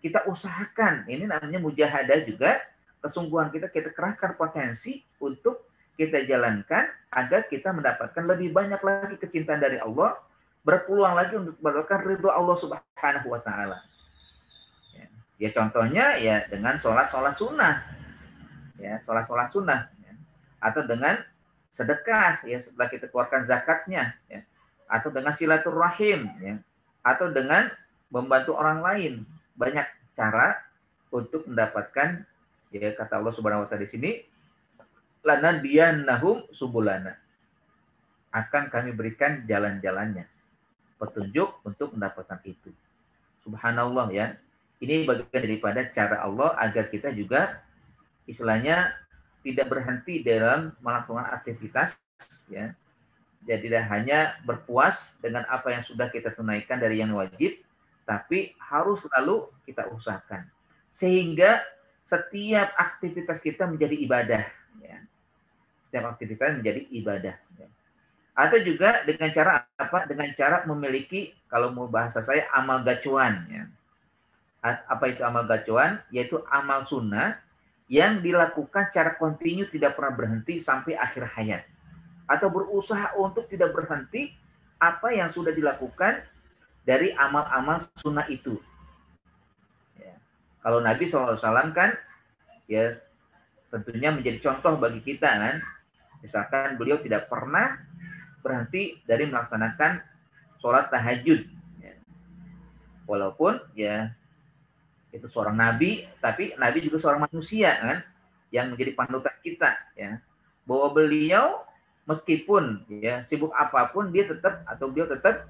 Kita usahakan, ini namanya mujahadah juga, kesungguhan kita kerahkan potensi untuk kita jalankan agar kita mendapatkan lebih banyak lagi kecintaan dari Allah, berpeluang lagi untuk mendapatkan ridho Allah Subhanahu wa taala. Ya contohnya ya dengan sholat sunnah. Ya, sholat sunnah ya. Atau dengan sedekah ya setelah kita keluarkan zakatnya ya. Atau dengan silaturahim ya. Atau dengan membantu orang lain. Banyak cara untuk mendapatkan ya kata Allah Subhanahu wa taala di sini lanadiyannahum subulana. Akan kami berikan jalan-jalannya. Petunjuk untuk mendapatkan itu. Subhanallah ya. Ini bagian daripada cara Allah agar kita juga istilahnya tidak berhenti dalam melakukan aktivitas ya. Jadi tidak hanya berpuas dengan apa yang sudah kita tunaikan dari yang wajib, tapi harus selalu kita usahakan. Sehingga setiap aktivitas kita menjadi ibadah ya. Setiap aktivitas menjadi ibadah ya. Atau juga dengan cara apa? Dengan cara memiliki kalau mau bahasa saya amal gacuan ya. Apa itu amal gacuan? Yaitu amal sunnah yang dilakukan secara kontinu tidak pernah berhenti sampai akhir hayat. Atau berusaha untuk tidak berhenti apa yang sudah dilakukan dari amal-amal sunnah itu. Ya. Kalau Nabi SAW kan ya tentunya menjadi contoh bagi kita kan. Misalkan beliau tidak pernah berhenti dari melaksanakan sholat tahajud. Ya. Walaupun ya itu seorang nabi, tapi nabi juga seorang manusia kan, yang menjadi panutan kita ya. Bahwa beliau meskipun ya sibuk apapun beliau tetap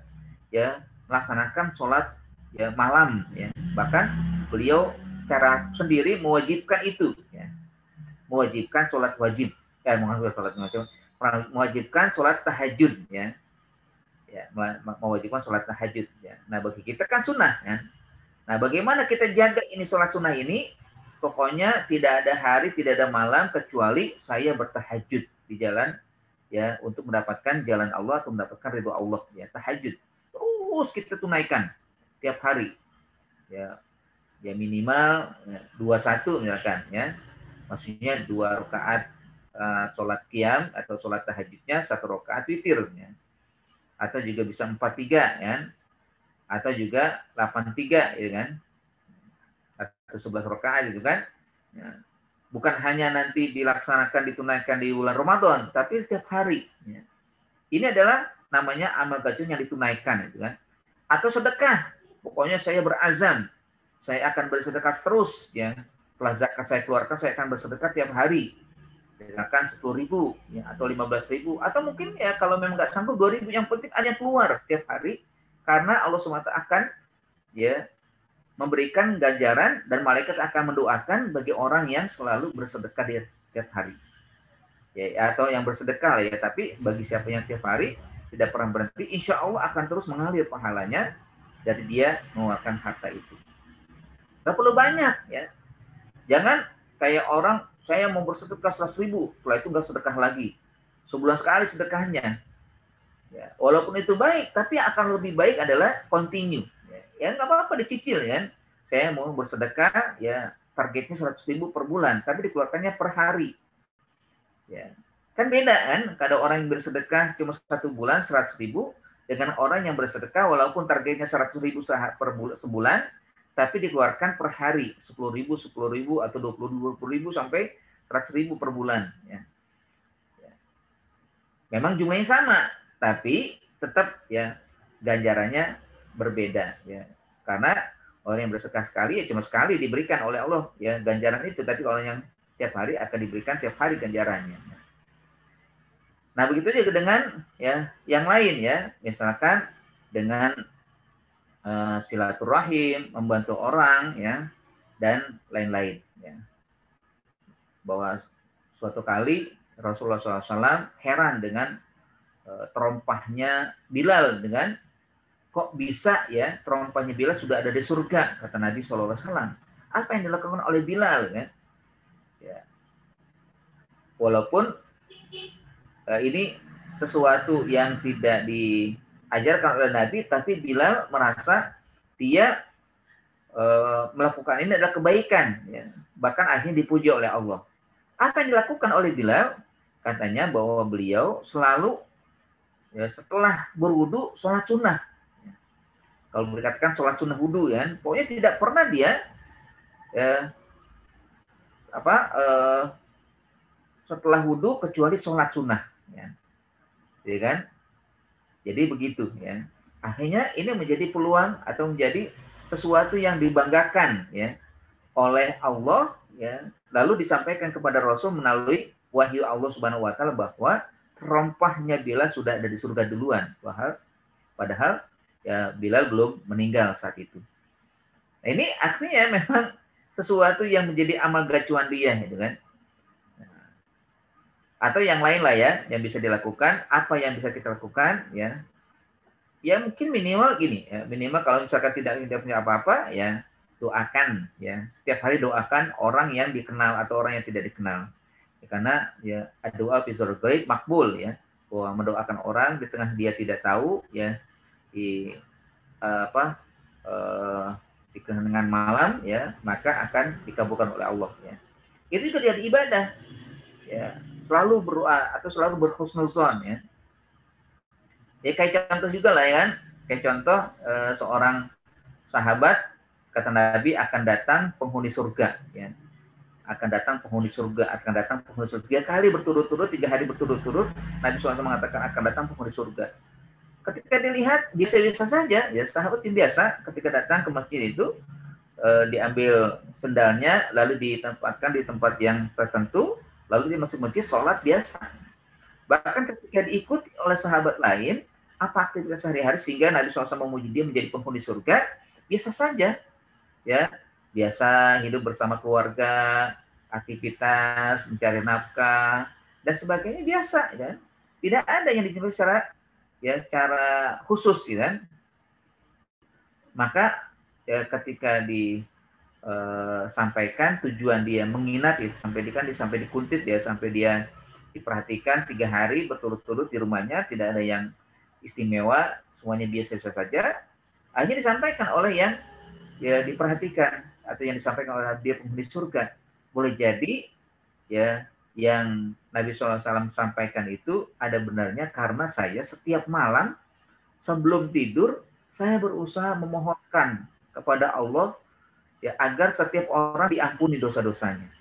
ya melaksanakan sholat ya malam ya. Bahkan beliau cara sendiri mewajibkan itu ya. Mewajibkan sholat wajib. Mewajibkan sholat tahajud ya. Ya, mewajibkan sholat tahajud ya. Nah, bagi kita kan sunnah ya. Nah, bagaimana kita jaga ini sholat sunnah ini? Pokoknya tidak ada hari, tidak ada malam kecuali saya bertahajud di jalan ya untuk mendapatkan jalan Allah atau mendapatkan ridho Allah ya. Tahajud terus kita tunaikan tiap hari ya. Ya minimal ya, 21 misalkan ya. Maksudnya 2 rakaat sholat qiyam atau sholat tahajudnya 1 rakaat witir ya. Atau juga bisa 4-3 ya. Atau juga 8-3 ya kan. Atau 11 rakaat gitu kan. Ya. Bukan hanya nanti dilaksanakan ditunaikan di bulan Ramadan, tapi setiap hari ya. Ini adalah namanya amal gacuan yang ditunaikan gitu kan. Atau sedekah. Pokoknya saya berazam saya akan bersedekah terus ya. Setelah zakat saya keluarkan saya akan bersedekah tiap hari. Misalkan 10.000 ya, atau 15.000 atau mungkin ya kalau memang nggak sanggup 2.000 yang penting ada yang keluar tiap hari karena Allah SWT akan ya memberikan ganjaran dan malaikat akan mendoakan bagi orang yang selalu bersedekah di tiap hari ya atau yang bersedekah ya tapi bagi siapa yang tiap hari tidak pernah berhenti insya Allah akan terus mengalir pahalanya dari dia mengeluarkan harta itu. Nggak perlu banyak ya, jangan kayak orang saya mau bersedekah 100.000, setelah itu nggak sedekah lagi. Sebulan sekali sedekahnya. Ya, walaupun itu baik, tapi akan lebih baik adalah continue. Ya nggak apa-apa dicicil ya. Saya mau bersedekah, ya targetnya 100.000 per bulan, tapi dikeluarkannya per hari. Ya, kan beda kan? Kalau orang yang bersedekah cuma 1 bulan 100.000 dengan orang yang bersedekah walaupun targetnya 100.000 per sebulan, tapi dikeluarkan per hari 10.000 atau 20.000 sampai 100.000 per bulan ya. Memang jumlahnya sama tapi tetap ya ganjarannya berbeda ya karena orang yang bersedekah sekali ya cuma sekali diberikan oleh Allah ya ganjaran itu tapi kalau yang tiap hari akan diberikan tiap hari ganjarannya. Nah begitu juga dengan ya yang lain ya misalkan dengan silaturahim, membantu orang ya dan lain-lain ya. Bahwa suatu kali Rasulullah SAW heran dengan terompahnya Bilal dengan kok bisa ya terompahnya Bilal sudah ada di surga kata Nabi SAW. Apa yang dilakukan oleh Bilal ya? Ya. Walaupun ini sesuatu yang tidak diajarkan oleh Nabi, tapi Bilal merasa dia melakukan ini adalah kebaikan, ya. Bahkan akhirnya dipuji oleh Allah. Apa yang dilakukan oleh Bilal? katanya bahwa beliau selalu ya, setelah berwudu sholat sunnah. Kalau dikatakan sholat sunnah wudu ya, pokoknya tidak pernah dia ya, setelah wudu kecuali sholat sunnah. Ya kan? Jadi begitu ya. Akhirnya ini menjadi peluang atau menjadi sesuatu yang dibanggakan ya oleh Allah ya. Lalu disampaikan kepada Rasul melalui wahyu Allah Subhanahu wa taala bahwa rompahnya Bilal sudah ada di surga duluan. Padahal ya Bilal belum meninggal saat itu. Nah, ini artinya memang sesuatu yang menjadi amal gacuan dia gitu kan. Atau yang lain lah ya yang bisa dilakukan, apa yang bisa kita lakukan ya. Ya mungkin minimal gini ya, minimal kalau misalkan tidak punya apa-apa ya doakan ya. Setiap hari doakan orang yang dikenal atau orang yang tidak dikenal. Ya, karena ya doa fisur gaib makbul ya. Bahwa mendoakan orang di tengah dia tidak tahu ya di di keheningan malam ya, maka akan dikabulkan oleh Allah ya. Itu juga jadi ibadah. Ya, selalu berdoa atau selalu berhusnuzon ya. Ya kayak contoh juga lah ya kan. Kayak contoh seorang sahabat kata Nabi akan datang penghuni surga ya. Akan datang penghuni surga, akan datang penghuni surga. 3 kali berturut-turut, 3 hari berturut-turut Nabi SAW mengatakan akan datang penghuni surga. Ketika dilihat biasa-biasa saja, ya sahabat yang biasa ketika datang ke masjid itu diambil sendalnya lalu ditempatkan di tempat yang tertentu, lalu dia masuk masjid sholat biasa. Bahkan ketika diikuti oleh sahabat lain, apa aktivitas sehari-hari sehingga Nabi SAW memuji dia menjadi penghuni surga, biasa saja, ya biasa hidup bersama keluarga, aktivitas mencari nafkah dan sebagainya biasa, ya tidak ada yang dijemput secara khusus, ya. Maka ya, ketika disampaikan tujuan dia menginap itu sampai dikuntit ya, sampai dia diperhatikan 3 hari berturut-turut di rumahnya, tidak ada yang istimewa, semuanya biasa-biasa saja. Akhirnya disampaikan oleh yang ya diperhatikan atau yang disampaikan oleh dia penghuni surga. Boleh jadi ya yang Nabi SAW sampaikan itu ada benarnya karena saya setiap malam sebelum tidur saya berusaha memohonkan kepada Allah ya agar setiap orang diampuni dosa-dosanya.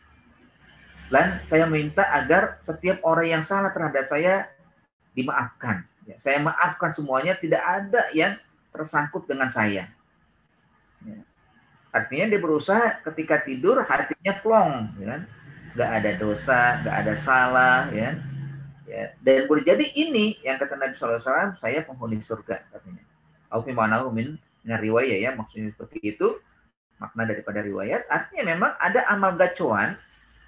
Dan saya minta agar setiap orang yang salah terhadap saya dimaafkan. Ya, saya maafkan semuanya, tidak ada yang tersangkut dengan saya. Ya. Artinya dia berusaha ketika tidur hatinya plong, ya. Nggak ada dosa, nggak ada salah, ya. Ya. Dan boleh jadi ini yang kata Nabi SAW, saya penghuni surga katanya. Min riwayat ya, maksudnya seperti itu. Makna daripada riwayat, artinya memang ada amal gacuan,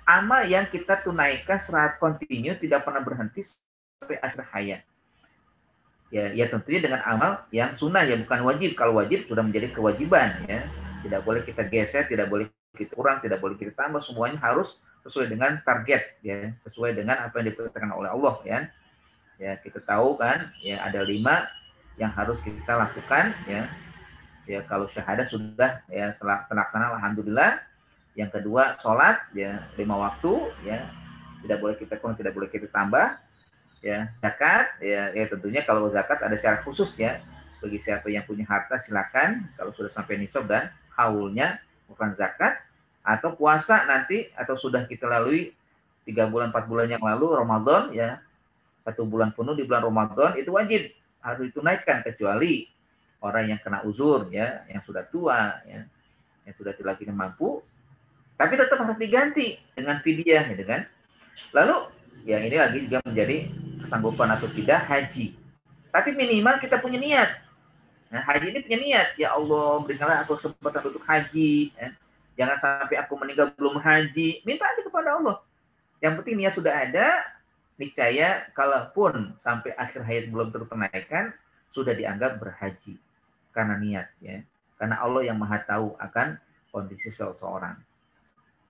amal yang kita tunaikan secara kontinu, tidak pernah berhenti sampai akhir hayat. Ya tentunya dengan amal yang sunnah ya, bukan wajib. Kalau wajib sudah menjadi kewajiban ya. Tidak boleh kita geser, tidak boleh kita kurang, tidak boleh kita tambah, semuanya harus sesuai dengan target ya, sesuai dengan apa yang diperintahkan oleh Allah ya. Ya kita tahu kan ya ada 5 yang harus kita lakukan ya. Ya kalau syahadat sudah ya terlaksana alhamdulillah. Yang kedua sholat ya 5 waktu ya, tidak boleh kita kurang, tidak boleh kita tambah. Ya zakat ya tentunya kalau zakat ada syarat khusus ya, bagi siapa yang punya harta silakan kalau sudah sampai nisab dan haulnya bukan zakat. Atau puasa nanti atau sudah kita lalui 3 bulan 4 bulan yang lalu Ramadan ya, 1 bulan penuh di bulan Ramadan itu wajib harus ditunaikan, kecuali orang yang kena uzur ya, yang sudah tua ya, yang sudah tidak lagi mampu, tapi tetap harus diganti dengan fidyah gitu kan. Lalu yang ini lagi juga menjadi kesanggupan atau tidak haji. Tapi minimal kita punya niat. Nah, haji ini punya niat. Ya Allah, berikanlah aku kesempatan untuk haji. Ya. Jangan sampai aku meninggal belum haji. Minta aja kepada Allah. Yang penting niat sudah ada, niscaya kalaupun sampai akhir hayat belum tertunaikan, sudah dianggap berhaji. Karena niat. Ya. Karena Allah yang maha tahu akan kondisi seseorang.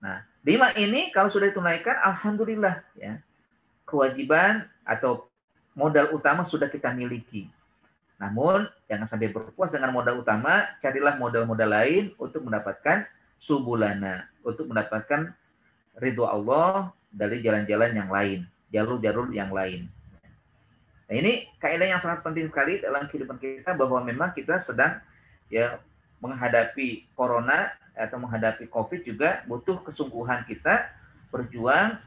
Nah, 5 ini kalau sudah ditunaikan, alhamdulillah ya. Kewajiban atau modal utama sudah kita miliki. Namun, jangan sampai berpuas dengan modal utama, carilah modal-modal lain untuk mendapatkan subulana, untuk mendapatkan ridho Allah dari jalan-jalan yang lain. jalur-jalur yang lain. Nah, ini kaidah yang sangat penting sekali dalam kehidupan kita, bahwa memang kita sedang ya menghadapi corona atau menghadapi COVID, juga butuh kesungguhan kita berjuang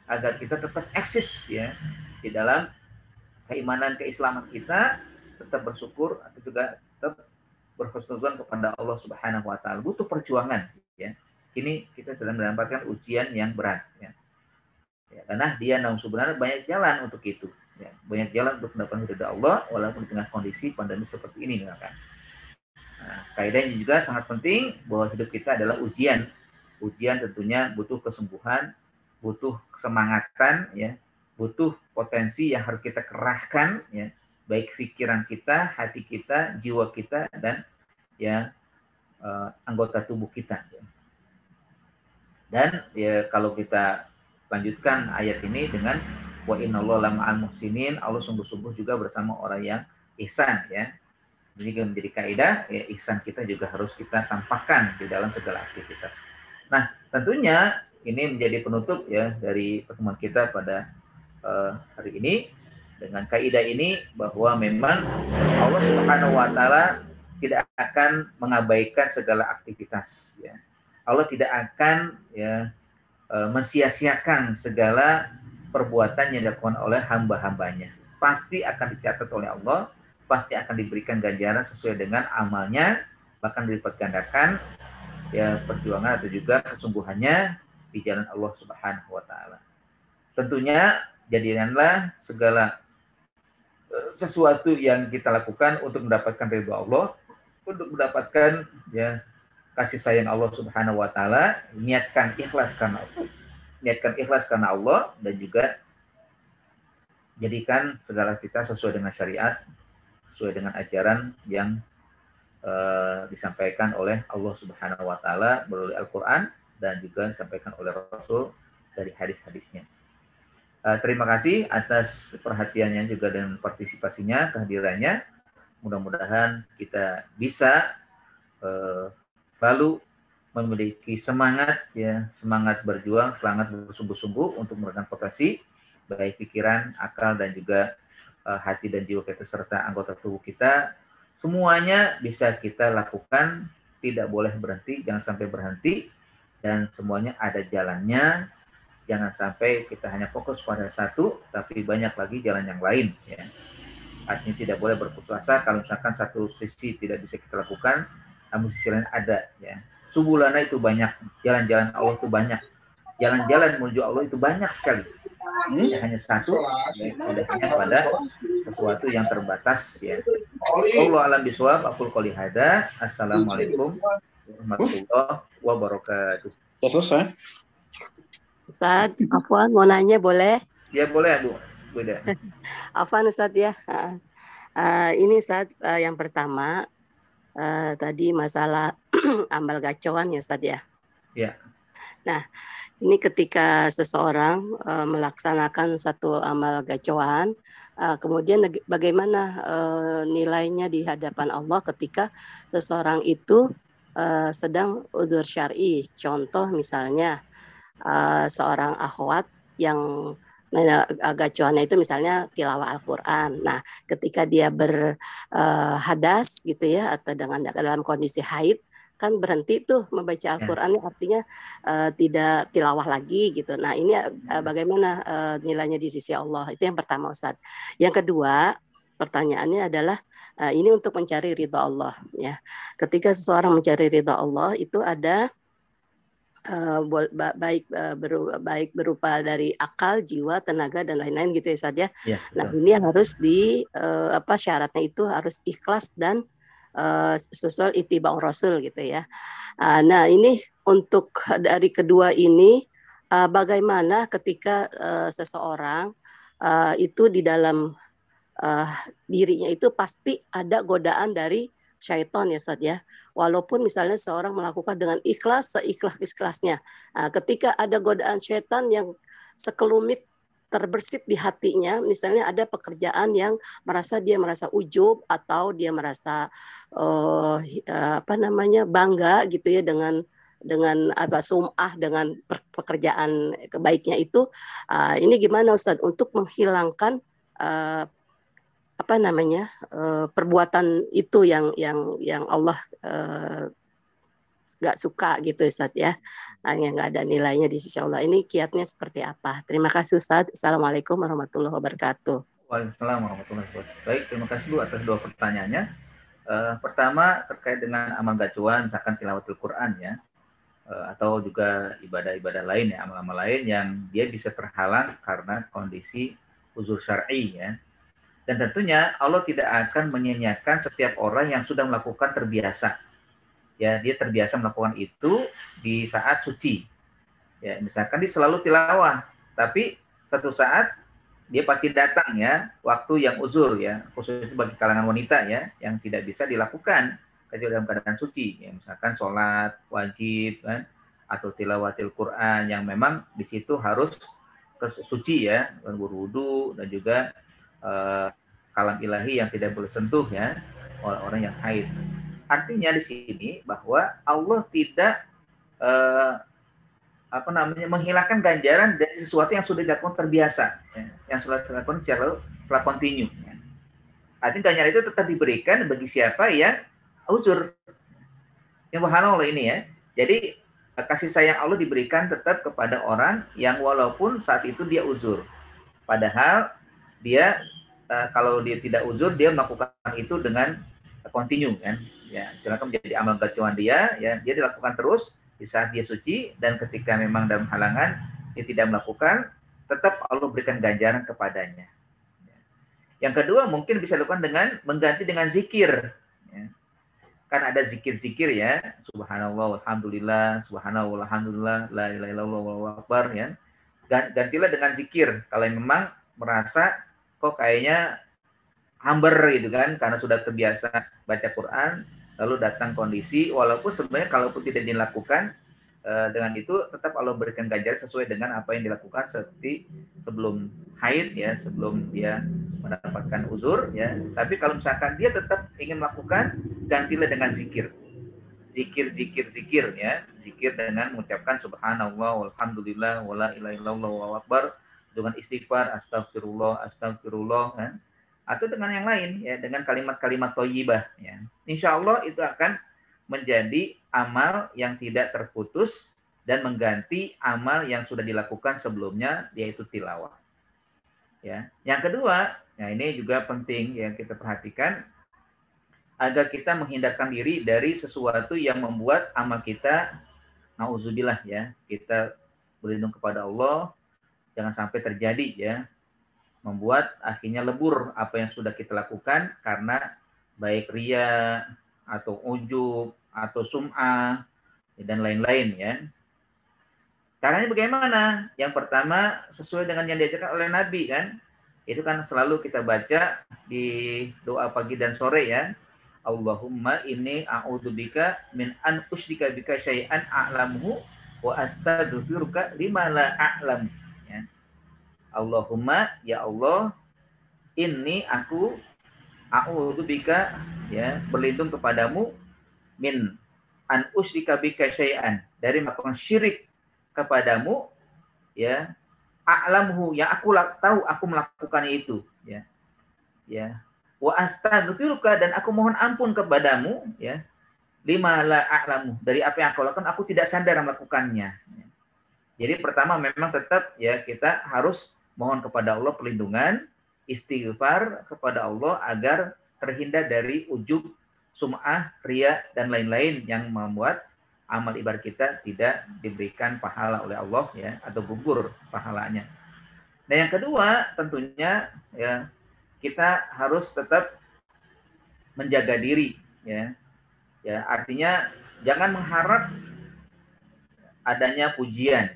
agar kita tetap eksis ya di dalam keimanan keislaman kita, tetap bersyukur atau juga tetap berhusnuzon kepada Allah Subhanahu wa taala. Butuh perjuangan ya. Ini kita sedang mendapatkan ujian yang berat ya. Ya, karena dia sebenarnya banyak jalan untuk itu ya. Banyak jalan untuk mendapatkan ridha Allah walaupun di tengah kondisi pandemi seperti ini misalkan. Nah, kaidahnya juga sangat penting bahwa hidup kita adalah ujian. Ujian tentunya butuh kesungguhan, butuh kesemangatan ya, butuh potensi yang harus kita kerahkan ya, baik pikiran kita, hati kita, jiwa kita, dan ya anggota tubuh kita. Dan ya kalau kita lanjutkan ayat ini dengan wa innallaha ma'al muhsinin, Allah sungguh-sungguh juga bersama orang yang ihsan ya. Jadi menjadi kaidah ya, ihsan kita juga harus kita tampakkan di dalam segala aktivitas. Nah, tentunya ini menjadi penutup ya dari pertemuan kita pada hari ini dengan kaidah ini, bahwa memang Allah Subhanahu wa taala tidak akan mengabaikan segala aktivitas ya. Allah tidak akan ya mensia-siakan segala perbuatan yang dilakukan oleh hamba-hambanya. Pasti akan dicatat oleh Allah, pasti akan diberikan ganjaran sesuai dengan amalnya, bahkan dilipat gandakan ya perjuangan atau juga kesungguhannya di jalan Allah Subhanahu wa taala. Tentunya jadikanlah segala sesuatu yang kita lakukan untuk mendapatkan ridha Allah, untuk mendapatkan ya kasih sayang Allah Subhanahu wa taala, niatkan ikhlas karena Allah. Niatkan ikhlas karena Allah, dan juga jadikan segala kita sesuai dengan syariat, sesuai dengan ajaran yang disampaikan oleh Allah Subhanahu wa taala melalui Al-Qur'an, dan juga disampaikan oleh Rasul dari hadis-hadisnya. Terima kasih atas perhatiannya juga dan partisipasinya, kehadirannya. Mudah-mudahan kita bisa selalu memiliki semangat ya, semangat berjuang, semangat bersungguh-sungguh untuk menggunakan potensi baik pikiran, akal, dan juga hati dan jiwa kita serta anggota tubuh kita, semuanya bisa kita lakukan, tidak boleh berhenti, jangan sampai berhenti, dan semuanya ada jalannya. Jangan sampai kita hanya fokus pada satu, tapi banyak lagi jalan yang lain ya. Artinya tidak boleh berputus asa kalau misalkan satu sisi tidak bisa kita lakukan, namun sisi lain ada ya. Subulana itu banyak, jalan-jalan Allah itu banyak, jalan-jalan menuju Allah itu banyak sekali. Tidak hanya satu, ya, tidak hanya pada sesuatu yang terbatas ya. Allah alam bisawab, aqul qouli hadza. Assalamualaikum warahmatullahi wabarakatuh. Selesai. Ustaz, Afwan mau nanya boleh? Ya boleh Bu. Beda. Afwan Ustaz ya. Ini Ustaz, yang pertama tadi masalah amal gacauan ya Ustaz ya. Ya. Nah, ini ketika seseorang melaksanakan satu amal gacauan, kemudian bagaimana nilainya di hadapan Allah ketika seseorang itu sedang udzur syar'i. Contoh misalnya seorang akhwat yang gacuannya itu misalnya tilawah Al-Quran. Nah, ketika dia berhadas gitu ya, atau dalam kondisi haid, kan berhenti tuh membaca Al-Quran, artinya tidak tilawah lagi gitu. Nah, ini bagaimana nilainya di sisi Allah? Itu yang pertama Ustaz. Yang kedua, pertanyaannya adalah ini untuk mencari ridha Allah ya. Ketika seseorang mencari ridha Allah itu ada baik berupa dari akal, jiwa, tenaga, dan lain-lain gitu ya Ustaz ya. Nah, ini harus syaratnya itu harus ikhlas dan sesuai ittiba' Rasul gitu ya. Nah, ini untuk dari kedua ini bagaimana ketika seseorang itu di dalam dirinya itu pasti ada godaan dari syaitan ya Ustaz ya. Walaupun misalnya seorang melakukan dengan ikhlas, seikhlas-ikhlasnya. Nah, ketika ada godaan syaitan yang sekelumit terbersit di hatinya, misalnya ada pekerjaan yang dia merasa ujub atau dia merasa bangga gitu ya dengan dengan apa sum'ah, dengan pekerjaan kebaiknya itu, ini gimana Ustadz untuk menghilangkan apa namanya perbuatan itu yang Allah nggak suka gitu Ustadz ya, yang nggak ada nilainya di sisi Allah. Ini kiatnya seperti apa? Terima kasih Ustadz. Assalamualaikum warahmatullahi wabarakatuh. Waalaikumsalam warahmatullahi wabarakatuh. Baik, terima kasih Bu atas dua pertanyaannya. Pertama terkait dengan amal gacuan, misalkan tilawatul Quran ya, atau juga ibadah-ibadah lain ya, amal-amal lain yang dia bisa terhalang karena kondisi uzur syar'i ya. Dan tentunya Allah tidak akan menyanyiakan setiap orang yang sudah melakukan terbiasa. Ya, dia terbiasa melakukan itu di saat suci. Ya, misalkan dia selalu tilawah, tapi satu saat dia pasti datang ya, waktu yang uzur ya, khususnya bagi kalangan wanita ya, yang tidak bisa dilakukan kecuali dalam keadaan suci. Ya, misalkan sholat wajib kan, atau tilawatil Quran yang memang di situ harus suci ya, berwudu dan juga kalam ilahi yang tidak boleh sentuh ya oleh orang yang haid. Artinya di sini bahwa Allah tidak menghilangkan ganjaran dari sesuatu yang sudah dilakukan terbiasa, ya, yang sudah dilakukan secara kontinu. Ya. Artinya ganjaran itu tetap diberikan bagi siapa yang uzur. Yang subhanallah ini ya. Jadi kasih sayang Allah diberikan tetap kepada orang yang walaupun saat itu dia uzur. Padahal dia kalau dia tidak uzur, dia melakukan itu dengan kontinu kan. Ya, silakan menjadi amal gacuan dia, ya, dia dilakukan terus di saat dia suci, dan ketika memang dalam halangan dia tidak melakukan, tetap Allah berikan ganjaran kepadanya. Yang kedua mungkin bisa dilakukan dengan mengganti dengan zikir. Ya. Kan ada zikir-zikir ya, subhanallah, alhamdulillah, subhanallah, alhamdulillah, la ilaha illallah, wallahu akbar ya. Gantilah dengan zikir kalau memang merasa kok kayaknya hambar gitu kan, karena sudah terbiasa baca Quran, lalu datang kondisi, walaupun sebenarnya kalaupun tidak dilakukan dengan itu tetap Allah berikan ganjaran sesuai dengan apa yang dilakukan seperti sebelum haid ya, sebelum dia mendapatkan uzur ya. Tapi kalau misalkan dia tetap ingin melakukan, gantilah dengan zikir ya, zikir dengan mengucapkan subhanallah, walhamdulillah, wala ilaha illallah, wallahu akbar, dengan istighfar astagfirullah kan, atau dengan yang lain ya, dengan kalimat-kalimat thayyibah ya. Insya Allah itu akan menjadi amal yang tidak terputus dan mengganti amal yang sudah dilakukan sebelumnya, yaitu tilawah. Ya. Yang kedua, nah ini juga penting yang kita perhatikan, agar kita menghindarkan diri dari sesuatu yang membuat amal kita, nauzubillah ya, kita berlindung kepada Allah, jangan sampai terjadi ya, membuat akhirnya lebur apa yang sudah kita lakukan karena baik ria atau ujub atau sum'ah dan lain-lain ya. Caranya bagaimana? Yang pertama sesuai dengan yang diajarkan oleh Nabi kan. Itu kan selalu kita baca di doa pagi dan sore ya. Allahumma inni a'udzubika min an usyrika bika syai'an a'lamuhu wa astaghfiruka lima la a'lam. Ya. Allahumma ya Allah, inni aku a'udzubika ya, berlindung kepadamu min an usyrika bika syai'an, dari melakukan syirik kepadamu ya, a'lamuhu yang aku tahu aku melakukannya itu ya. Ya. Wa astaghfiruka, dan aku mohon ampun kepadamu ya, lima la a'lamu, dari apa yang aku lakukan aku tidak sadar melakukannya. Jadi pertama memang tetap ya kita harus mohon kepada Allah perlindungan, istighfar kepada Allah agar terhindar dari ujub, sum'ah, ria dan lain-lain yang membuat amal ibadah kita tidak diberikan pahala oleh Allah ya, atau gugur pahalanya. Dan yang kedua tentunya ya, kita harus tetap menjaga diri ya. Ya, artinya jangan mengharap adanya pujian.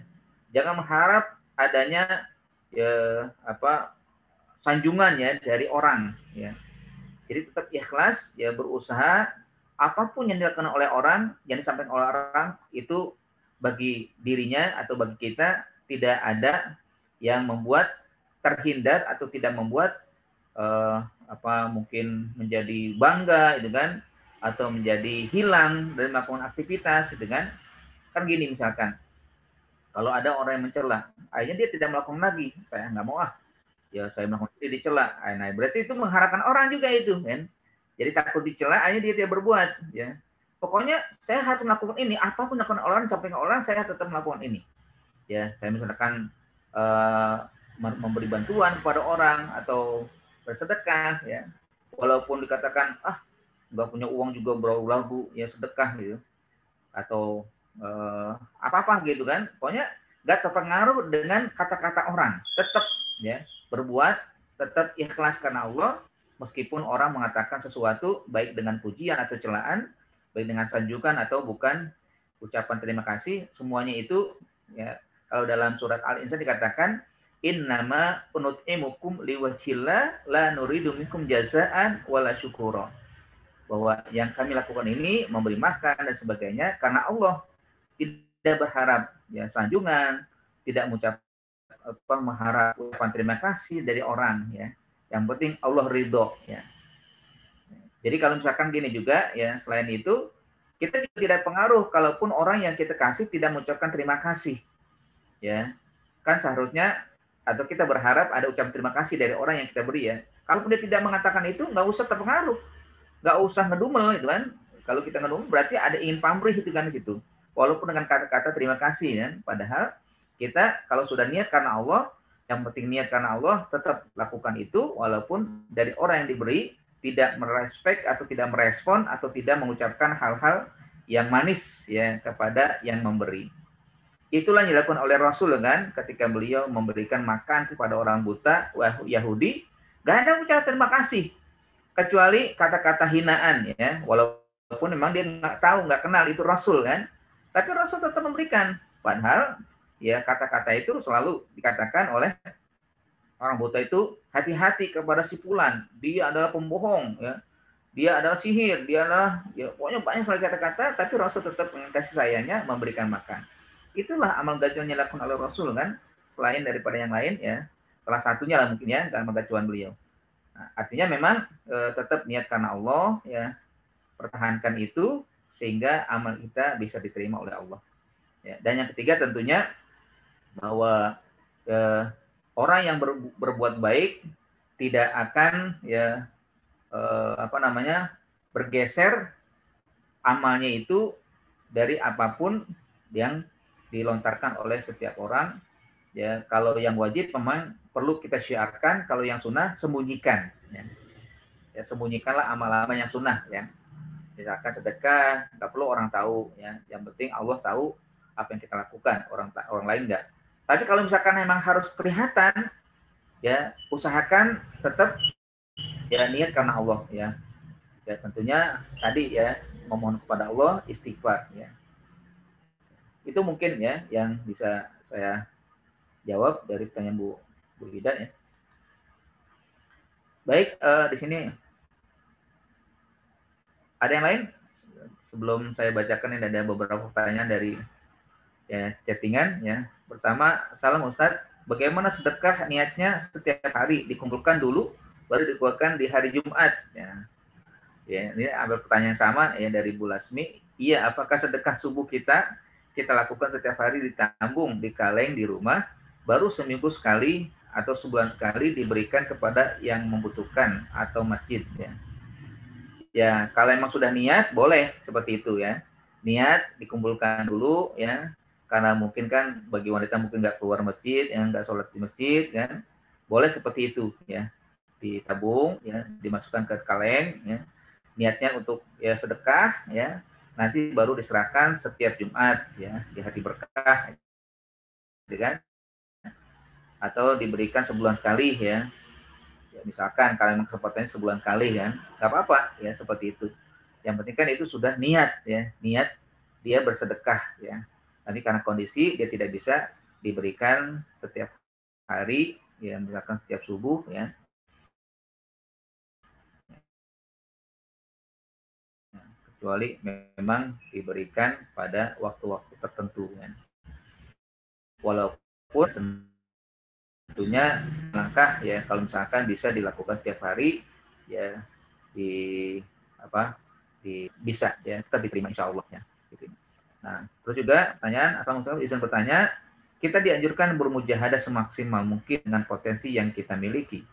Jangan mengharap adanya ya sanjungan ya dari orang ya. Jadi tetap ikhlas ya, berusaha apapun yang dilakukan oleh orang, yang disampaikan oleh orang itu bagi dirinya atau bagi kita tidak ada yang membuat terhindar atau tidak membuat mungkin menjadi bangga itu kan, atau menjadi hilang dari melakukan aktivitas dengan Kan gini misalkan, kalau ada orang yang mencela, akhirnya dia tidak melakukan lagi, saya nggak mau ya saya melakukan itu dicela. Nah, berarti itu mengharapkan orang juga itu, kan? Jadi takut dicela, akhirnya dia tidak berbuat, ya. Pokoknya saya harus melakukan ini, apapun dilakukan orang, sampai ke orang saya tetap melakukan ini. Ya, saya misalkan memberi bantuan kepada orang atau bersedekah, ya. Walaupun dikatakan nggak punya uang juga beragu-ragu, ya sedekah gitu, atau apa-apa gitu kan. Pokoknya nggak terpengaruh dengan kata-kata orang, tetap ya berbuat, tetap ikhlas karena Allah, meskipun orang mengatakan sesuatu baik dengan pujian atau celaan, baik dengan sanjungan atau bukan ucapan terima kasih, semuanya itu ya. Kalau dalam surat Al-Insan dikatakan innama nut'imukum liwajhillah la nuridu minkum jazaan wala syukura, bahwa yang kami lakukan ini memberi makan dan sebagainya karena Allah, tidak berharap ya sanjungan, tidak mengucap mengharap ucapan terima kasih dari orang, ya. Yang penting Allah ridho, ya. Jadi kalau misalkan gini juga ya, selain itu kita juga tidak pengaruh kalaupun orang yang kita kasih tidak mengucapkan terima kasih, ya. Kan seharusnya atau kita berharap ada ucapan terima kasih dari orang yang kita beri, ya. Kalaupun dia tidak mengatakan itu, nggak usah terpengaruh, nggak usah ngedumel itu kan. Kalau kita ngedumel berarti ada ingin pamrih itu kan di situ. Walaupun dengan kata-kata terima kasih, ya. Padahal kita kalau sudah niat karena Allah, yang penting niat karena Allah, tetap lakukan itu walaupun dari orang yang diberi tidak merespek atau tidak merespon atau tidak mengucapkan hal-hal yang manis ya kepada yang memberi. Itulah yang dilakukan oleh Rasul kan ketika beliau memberikan makan kepada orang buta Yahudi, gak ada ucapan terima kasih kecuali kata-kata hinaan ya, walaupun memang dia nggak tahu, nggak kenal itu Rasul kan, tapi Rasul tetap memberikan. Padahal ya kata-kata itu selalu dikatakan oleh orang buta itu, hati-hati kepada si fulan, dia adalah pembohong, ya, dia adalah sihir, dia adalah, ya, pokoknya banyak sekali kata-kata, tapi Rasul tetap dengan kasih sayangnya memberikan makan. Itulah amal gacuan yang dilakukan oleh Rasul kan, selain daripada yang lain ya, salah satunya lah mungkin ya amal gacuan beliau. Nah, artinya memang tetap niat karena Allah ya, pertahankan itu sehingga amal kita bisa diterima oleh Allah. Ya, dan yang ketiga tentunya bahwa orang yang berbuat baik tidak akan ya bergeser amalnya itu dari apapun yang dilontarkan oleh setiap orang. Ya, kalau yang wajib memang perlu kita syiarkan, kalau yang sunnah sembunyikan. Ya, sembunyikanlah amal-amal yang sunnah. Ya, misalkan sedekah, nggak perlu orang tahu. Ya, yang penting Allah tahu apa yang kita lakukan, orang lain nggak. Tapi kalau misalkan memang harus kelihatan, ya usahakan tetap ya niat karena Allah ya. Ya tentunya tadi ya memohon kepada Allah, istighfar ya. Itu mungkin ya yang bisa saya jawab dari pertanyaan Bu Hida ya. Baik, di sini ada yang lain? Sebelum saya bacakan ini ada beberapa pertanyaan dari ya chattingan ya. Pertama, salam Ustadz, bagaimana sedekah niatnya setiap hari dikumpulkan dulu baru dikeluarkan di hari Jumat ya. Ya, ini ada pertanyaan sama ya dari Bu Lasmi. Iya, apakah sedekah subuh kita lakukan setiap hari ditambung di kaleng di rumah, baru seminggu sekali atau sebulan sekali diberikan kepada yang membutuhkan atau masjid ya. Ya, kalau emang sudah niat boleh seperti itu ya. Niat dikumpulkan dulu ya. Karena mungkin kan bagi wanita mungkin nggak keluar masjid, yang nggak sholat di masjid kan, boleh seperti itu ya. Ditabung ya, dimasukkan ke kaleng ya. Niatnya untuk ya sedekah ya, nanti baru diserahkan setiap Jumat ya di hari berkah ya kan, atau diberikan sebulan sekali ya. Ya misalkan kalau kesempatannya sebulan kali kan, nggak apa-apa ya seperti itu. Yang penting kan itu sudah niat ya, niat dia bersedekah ya. Tapi karena kondisi dia tidak bisa diberikan setiap hari ya, misalkan setiap subuh ya. Kecuali memang diberikan pada waktu-waktu tertentu kan. Walaupun tentunya langkah ya kalau misalkan bisa dilakukan setiap hari ya bisa ya tetap diterima insya Allah ya. Nah, terus juga pertanyaan, Assalamualaikum, izin bertanya, kita dianjurkan bermujahadah semaksimal mungkin dengan potensi yang kita miliki.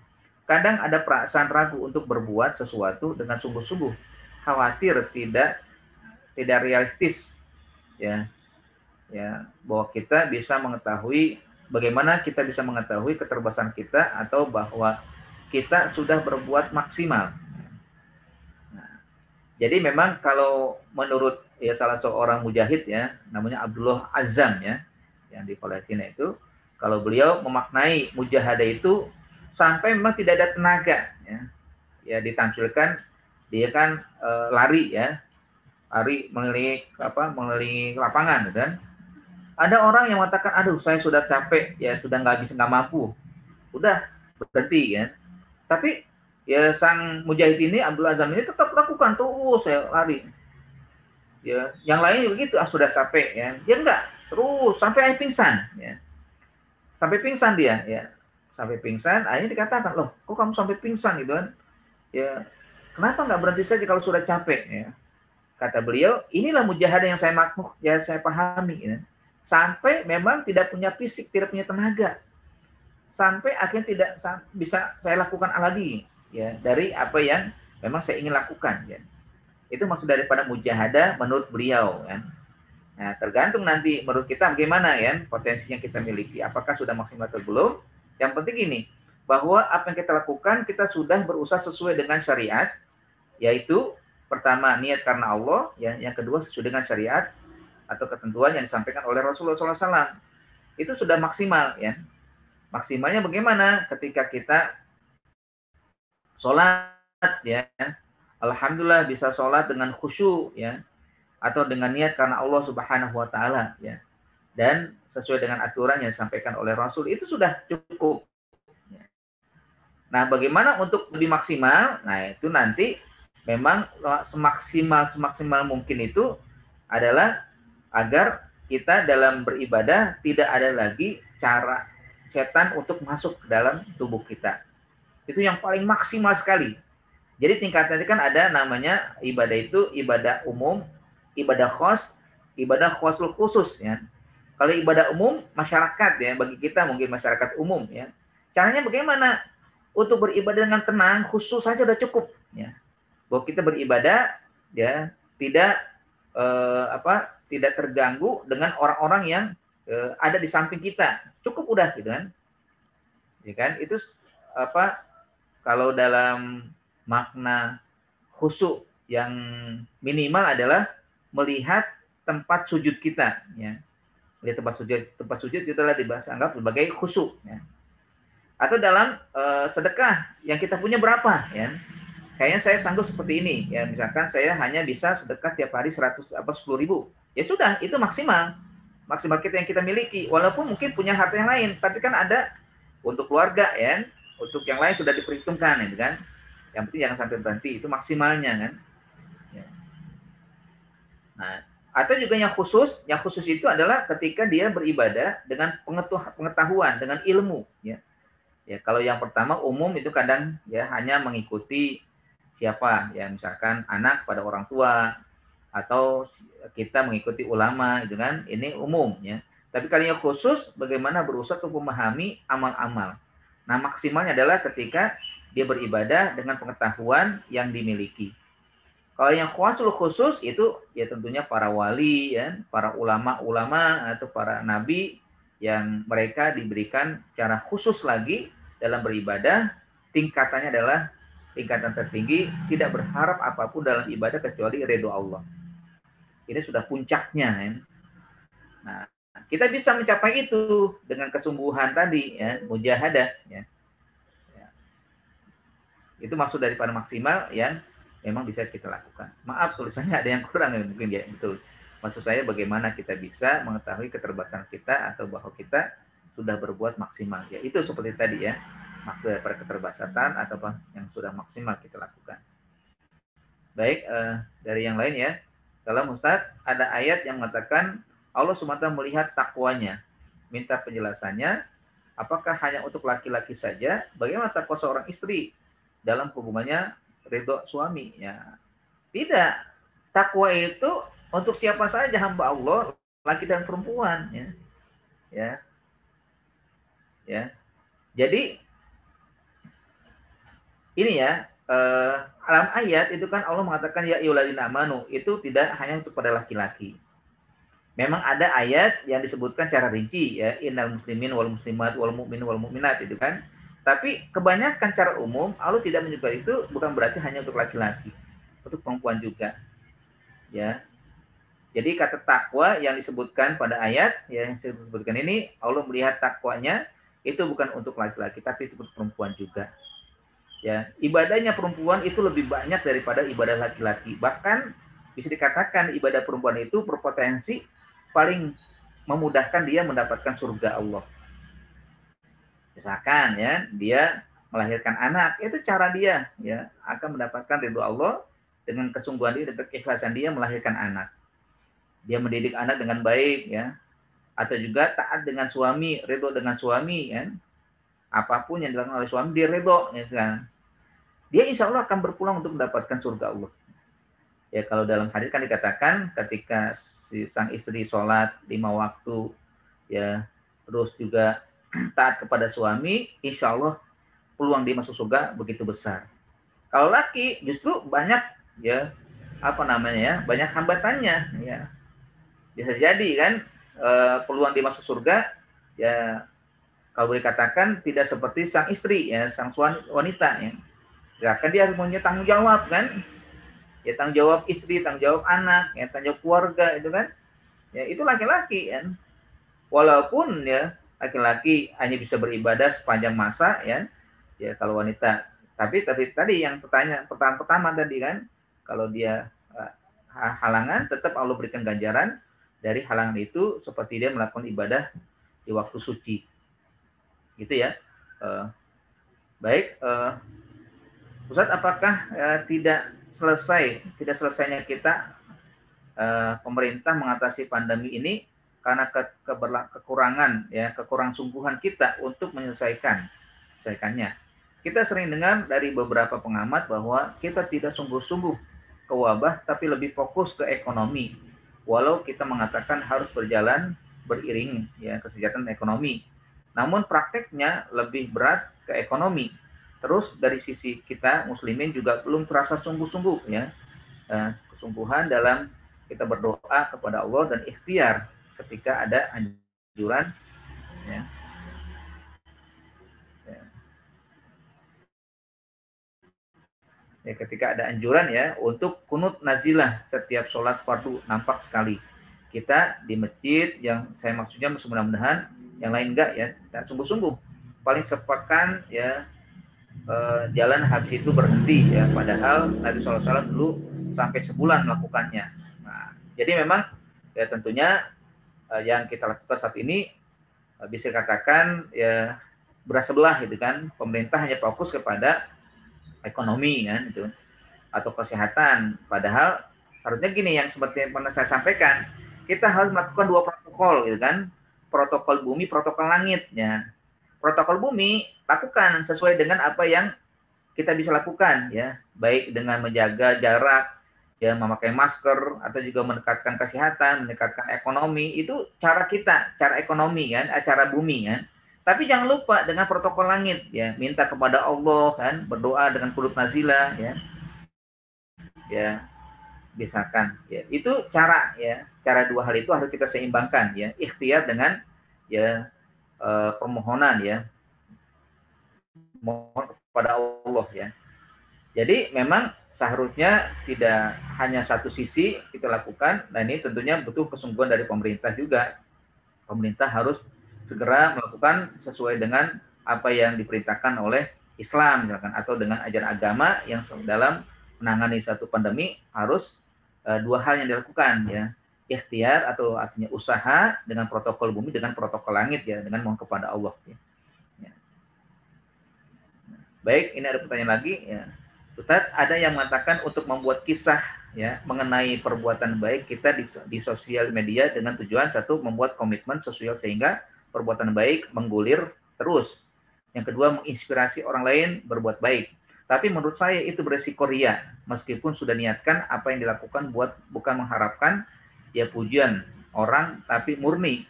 Kadang ada perasaan ragu untuk berbuat sesuatu dengan sungguh-sungguh, khawatir tidak realistis, ya, bahwa kita bisa mengetahui bagaimana kita bisa mengetahui keterbatasan kita atau bahwa kita sudah berbuat maksimal. Nah, jadi memang kalau menurut ya salah seorang mujahid ya, namanya Abdullah Azzam ya, yang di Palestina itu, kalau beliau memaknai mujahadah itu sampai memang tidak ada tenaga ya ditampilkan dia kan lari mengelilingi lapangan kan. Ada orang yang mengatakan, aduh saya sudah capek ya, sudah nggak mampu, udah berhenti kan. Tapi ya sang mujahid ini Abdul Azam ini tetap lakukan terus saya lari. Ya, yang lain juga gitu, sudah capek ya. Dia enggak, terus sampai pingsan ya. Sampai pingsan dia ya. Sampai pingsan, akhirnya dikatakan, "Loh, kok kamu sampai pingsan?" gitu kan. Ya, kenapa enggak berhenti saja kalau sudah capek ya? Kata beliau, inilah mujahadah yang saya pahami ya. Sampai memang tidak punya fisik, tidak punya tenaga. Sampai akhirnya tidak bisa saya lakukan lagi ya dari apa yang memang saya ingin lakukan ya. Itu maksud daripada mujahadah menurut beliau kan. Nah, tergantung nanti menurut kita bagaimana ya potensi yang kita miliki. Apakah sudah maksimal atau belum? Yang penting ini bahwa apa yang kita lakukan kita sudah berusaha sesuai dengan syariat, yaitu pertama niat karena Allah, ya, yang kedua sesuai dengan syariat atau ketentuan yang disampaikan oleh Rasulullah SAW. Itu sudah maksimal ya. Maksimalnya bagaimana? Ketika kita sholat ya, alhamdulillah bisa sholat dengan khusyuk ya, atau dengan niat karena Allah Subhanahu wa taala ya. Dan sesuai dengan aturan yang disampaikan oleh Rasul, itu sudah cukup. Nah, bagaimana untuk lebih maksimal? Nah, itu nanti memang semaksimal mungkin itu adalah agar kita dalam beribadah tidak ada lagi cara setan untuk masuk ke dalam tubuh kita. Itu yang paling maksimal sekali. Jadi tingkatnya kan ada namanya ibadah itu ibadah umum, ibadah khosul khusus ya. Kalau ibadah umum masyarakat ya, bagi kita mungkin masyarakat umum ya. Caranya bagaimana? Untuk beribadah dengan tenang, khusus saja sudah cukup ya. Bahwa kita beribadah ya tidak tidak terganggu dengan orang-orang yang ada di samping kita. Cukup udah gitu kan. Ya kan? Itu kalau dalam makna khusyuk yang minimal adalah melihat tempat sujud kita ya. Melihat tempat sujud itu adalah dibahas anggap sebagai khusyuk ya. Atau dalam sedekah yang kita punya berapa ya. Kayaknya saya sanggup seperti ini ya, misalkan saya hanya bisa sedekah tiap hari 10.000 ya sudah, itu maksimal kita yang kita miliki, walaupun mungkin punya harta yang lain, tapi kan ada untuk keluarga ya, untuk yang lain sudah diperhitungkan ya kan. Yang penting jangan sampai berhenti, itu maksimalnya kan ya. Nah, atau juga yang khusus itu adalah ketika dia beribadah dengan pengetahuan, dengan ilmu ya. Ya, kalau yang pertama umum itu kadang ya hanya mengikuti siapa ya, misalkan anak pada orang tua atau kita mengikuti ulama gitu kan, ini umum ya. Tapi kalau yang khusus bagaimana berusaha untuk memahami amal-amal. Nah, maksimalnya adalah ketika dia beribadah dengan pengetahuan yang dimiliki. Kalau yang khusus itu ya tentunya para wali ya, para ulama-ulama atau para nabi yang mereka diberikan cara khusus lagi dalam beribadah, tingkatannya adalah tingkatan tertinggi, tidak berharap apapun dalam ibadah kecuali ridho Allah. Ini sudah puncaknya ya. Nah, kita bisa mencapai itu dengan kesungguhan tadi ya, mujahadah ya. Itu maksud daripada maksimal yang memang bisa kita lakukan. Maaf tulisannya ada yang kurang ya, mungkin ya, betul. Maksud saya bagaimana kita bisa mengetahui keterbatasan kita atau bahwa kita sudah berbuat maksimal. Ya, itu seperti tadi ya. Maksud daripada keterbatasan atau apa yang sudah maksimal kita lakukan. Baik, dari yang lain ya. Kalau Ustadz ada ayat yang mengatakan Allah SWT melihat takwanya. Minta penjelasannya, apakah hanya untuk laki-laki saja? Bagaimana takwa seorang istri dalam hubungannya ridho suami? Ya, tidak. Takwa itu untuk siapa saja hamba Allah, laki dan perempuan, ya. Ya. Ya. Jadi ini ya, alam ayat itu kan Allah mengatakan ya ayyuhalladzina amanu, itu tidak hanya untuk pada laki-laki. Memang ada ayat yang disebutkan secara rinci ya, innal muslimin wal muslimat wal mu'min wal mu'minat itu kan. Tapi kebanyakan cara umum Allah tidak menyebut itu bukan berarti hanya untuk laki-laki, untuk perempuan juga. Ya. Jadi kata takwa yang disebutkan pada ayat ya, yang saya sebutkan ini, Allah melihat takwanya itu bukan untuk laki-laki tapi itu untuk perempuan juga. Ya, ibadahnya perempuan itu lebih banyak daripada ibadah laki-laki. Bahkan bisa dikatakan ibadah perempuan itu berpotensi paling memudahkan dia mendapatkan surga Allah. Misalkan ya, dia melahirkan anak, itu cara dia ya akan mendapatkan ridho Allah dengan kesungguhan dia dan keikhlasan dia melahirkan anak. Dia mendidik anak dengan baik ya, atau juga taat dengan suami, ridho dengan suami ya. Apapun yang dilakukan oleh suami dia ridho ya kan. Dia insya Allah akan berpulang untuk mendapatkan surga Allah. Ya kalau dalam hadis kan dikatakan ketika si sang istri sholat 5 waktu ya, terus juga taat kepada suami, insya Allah peluang dia masuk surga begitu besar. Kalau laki justru banyak ya banyak hambatannya ya. Bisa jadi kan peluang dia masuk surga ya kalau boleh katakan tidak seperti sang istri ya, sang wanita ya. Ya kan dia harus punya tanggung jawab kan. Ya tanggung jawab istri, tanggung jawab anak, ya tanggung jawab keluarga itu kan. Ya itu laki-laki kan. Walaupun ya laki-laki hanya bisa beribadah sepanjang masa ya. Ya kalau wanita. Tapi tadi yang pertanyaan pertama tadi kan, kalau dia halangan tetap Allah berikan ganjaran dari halangan itu seperti dia melakukan ibadah di waktu suci. Gitu ya. Baik, Ustaz, apakah tidak selesainya kita pemerintah mengatasi pandemi ini karena kekurangan sungguhan kita untuk menyelesaikannya. Kita sering dengar dari beberapa pengamat bahwa kita tidak sungguh-sungguh ke wabah tapi lebih fokus ke ekonomi. Walau kita mengatakan harus berjalan beriring ya kesejahteraan ekonomi. Namun prakteknya lebih berat ke ekonomi. Terus dari sisi kita muslimin juga belum terasa sungguh-sungguh ya kesungguhan dalam kita berdoa kepada Allah dan ikhtiar ketika ada anjuran ya. Ya, ketika ada anjuran ya untuk kunut nazilah setiap sholat fardu nampak sekali. Kita di masjid yang saya maksudnya mudah-mudahan yang lain enggak ya, dan sungguh-sungguh paling sepekan ya jalan habis itu berhenti ya, padahal Nabi SAW dulu sampai sebulan melakukannya. Nah, jadi memang ya tentunya yang kita lakukan saat ini bisa katakan ya beras sebelah gitu kan, pemerintah hanya fokus kepada ekonomi kan itu atau kesehatan, padahal harusnya gini yang seperti yang pernah saya sampaikan, kita harus melakukan 2 protokol gitu kan, protokol bumi, protokol langit ya. Protokol bumi lakukan sesuai dengan apa yang kita bisa lakukan ya, baik dengan menjaga jarak ya, memakai masker atau juga meningkatkan kesehatan, meningkatkan ekonomi, itu cara kita, cara ekonomi kan, cara bumi kan. Tapi jangan lupa dengan protokol langit ya, minta kepada Allah kan, berdoa dengan qunut nazilah ya. Ya, misalkan ya. Itu cara ya, cara 2 hal itu harus kita seimbangkan ya, ikhtiar dengan ya permohonan ya. Mohon kepada Allah ya. Jadi memang seharusnya tidak hanya satu sisi kita lakukan, nah ini tentunya butuh kesungguhan dari pemerintah juga. Pemerintah harus segera melakukan sesuai dengan apa yang diperintahkan oleh Islam misalkan, atau dengan ajaran agama yang dalam menangani satu pandemi harus 2 hal yang dilakukan ya. Ikhtiar atau artinya usaha dengan protokol bumi, dengan protokol langit ya, dengan mohon kepada Allah ya. Baik, ini ada pertanyaan lagi ya. Ustaz, ada yang mengatakan untuk membuat kisah ya mengenai perbuatan baik kita di sosial media dengan tujuan satu membuat komitmen sosial sehingga perbuatan baik menggulir terus. Yang kedua menginspirasi orang lain berbuat baik. Tapi menurut saya itu beresiko ria, meskipun sudah niatkan apa yang dilakukan bukan mengharapkan ya pujian orang, tapi murni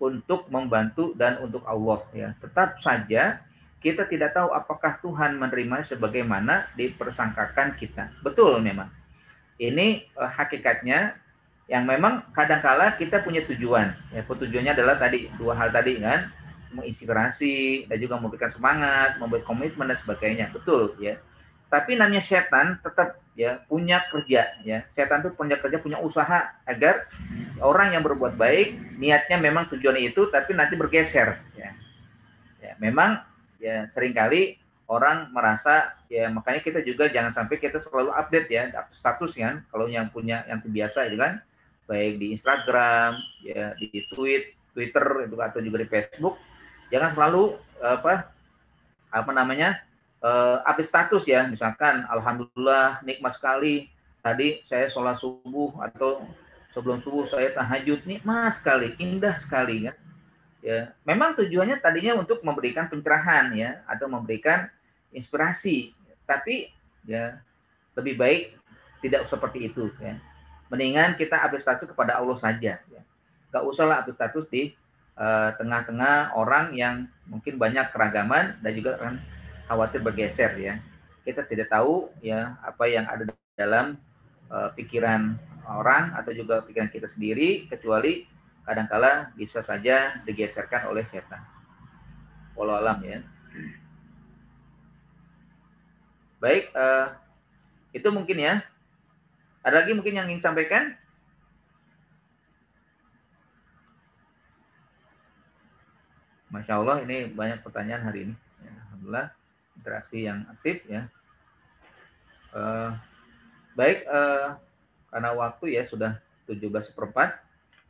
untuk membantu dan untuk Allah ya. Tetap saja kita tidak tahu apakah Tuhan menerima sebagaimana dipersangkakan kita. Betul memang. Ini hakikatnya yang memang kadangkala kita punya tujuan. Ya, tujuannya adalah tadi dua hal tadi kan, menginspirasi dan juga memberikan semangat, membuat komitmen dan sebagainya. Betul ya. Tapi namanya setan tetap ya punya kerja ya. Setan itu punya kerja, punya usaha agar orang yang berbuat baik niatnya memang tujuannya itu, tapi nanti bergeser ya. Ya, memang ya seringkali orang merasa ya, makanya kita juga jangan sampai kita selalu update ya status kan, kalau yang punya yang biasa itu kan, baik di Instagram ya, di Twitter itu atau juga di Facebook, jangan selalu apa namanya update status ya, misalkan alhamdulillah nikmat sekali tadi saya sholat subuh, atau sebelum subuh saya tahajud, nikmat sekali, indah sekali kan. Ya, memang tujuannya tadinya untuk memberikan pencerahan ya, atau memberikan inspirasi, tapi ya lebih baik tidak seperti itu ya. Mendingan kita update status kepada Allah saja ya. Gak usahlah update status di tengah-tengah orang yang mungkin banyak keragaman dan juga kan khawatir bergeser ya. Kita tidak tahu ya apa yang ada dalam pikiran orang atau juga pikiran kita sendiri, kecuali kadangkala bisa saja digeserkan oleh setan. Wallahu alam ya. Baik, itu mungkin ya. Ada lagi mungkin yang ingin sampaikan? Masya Allah, ini banyak pertanyaan hari ini. Ya, alhamdulillah, interaksi yang aktif ya. Baik, karena waktu ya sudah 17:04,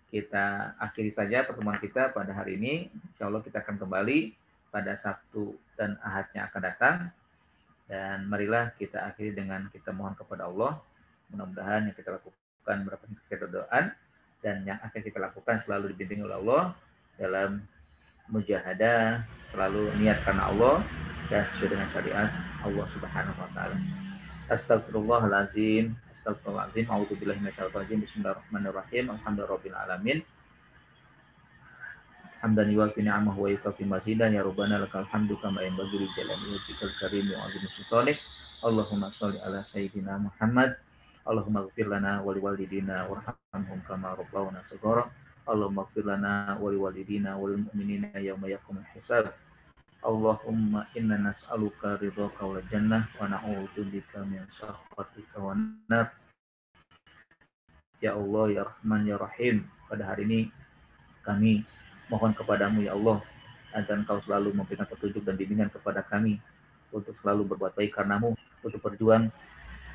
kita akhiri saja pertemuan kita pada hari ini. Insya Allah kita akan kembali pada Sabtu dan Ahadnya akan datang. Dan marilah kita akhiri dengan kita mohon kepada Allah. Mudah-mudahan yang kita lakukan mendapatkan keridhaan, dan yang akan kita lakukan selalu dibimbing oleh Allah dalam mujahadah, selalu niat karena Allah dan sesuai dengan syariat Allah Subhanahu wa taala. Astagfirullahalazim. Astagfirullahalazim. A'udzubillahi minasyaitonir rajim. Bismillahirrahmanirrahim. Alhamdulillahirabbil alamin. Hamdan yuwafi ni'amahu wa yukafi mazidan ya rabbana lakal hamdu kama yanbaghi li jalali wajhikal karim wa 'azimi sultanik. Allahumma shalli ala sayyidina Muhammad. Allahumma ighfir lana wa liwalidina warhamhum kama rabbawna shaghara. Allahumma ighfir lana wa liwalidina wal mu'minina yauma yaqumul hisab. Allahumma inna nas'aluka ridhaka wal jannah wa na'udzubika min sakhatika wan nar. Ya Allah ya Rahman ya Rahim, pada hari ini kami mohon kepadamu ya Allah, agar Engkau selalu memberikan petunjuk dan bimbingan kepada kami untuk selalu berbuat baik karenamu, untuk berjuang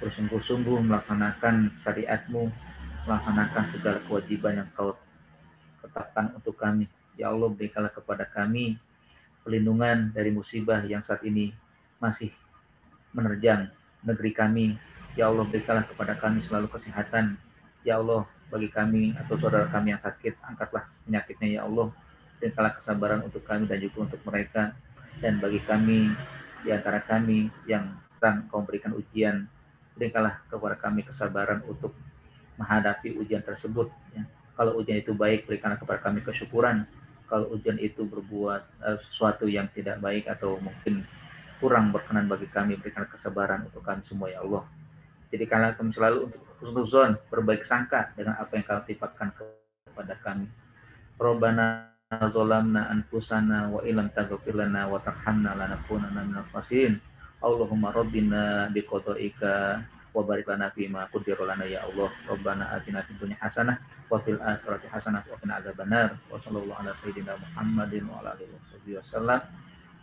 bersungguh-sungguh melaksanakan syariatmu, melaksanakan segala kewajiban yang Kau tetapkan untuk kami. Ya Allah, berikanlah kepada kami pelindungan dari musibah yang saat ini masih menerjang negeri kami. Ya Allah, berikanlah kepada kami selalu kesehatan. Ya Allah, bagi kami atau saudara kami yang sakit, angkatlah penyakitnya ya Allah. Berikanlah kesabaran untuk kami dan juga untuk mereka. Dan bagi kami, di antara kami yang sedang Kau berikan ujian, berikanlah kepada kami kesabaran untuk menghadapi ujian tersebut ya. Kalau ujian itu baik, berikanlah kepada kami kesyukuran. Kalau ujian itu berbuat sesuatu yang tidak baik atau mungkin kurang berkenan bagi kami, berikan kesabaran untuk kami semua ya Allah. Jadikanlah kami selalu untuk husnuzon, berbaik sangka dengan apa yang Kau timpakan kepada kami. Rabbana zalamna anfusana wa illam taghfir lana wa tarhamna lanakunanna minal khasirin. Allahumma rabbina biqadaika wa barik lana fima qaddara lana ya Allah. Rabbana atina fid dunya hasanah wa fil akhirati hasanah wa qina adzabannar. Wa sallallahu ala sayyidina Muhammadin wa ala alihi wasallam.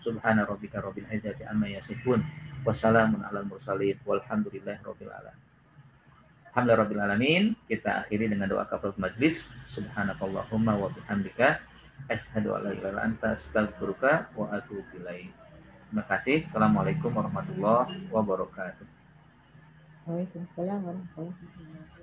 Subhana rabbika rabbil izzati amma yasifun wa salamun alal mursalin walhamdulillahi rabbil alamin. Alhamdulillah rabbil alamin. Kita akhiri dengan doa kafaratul majlis. Subhanakallahumma wa bihamdika asyhadu an la ilaha illa anta astaghfiruka wa atubu ilaik. Terima kasih. Assalamualaikum warahmatullahi wabarakatuh. Waalaikumsalam warahmatullahi wabarakatuh.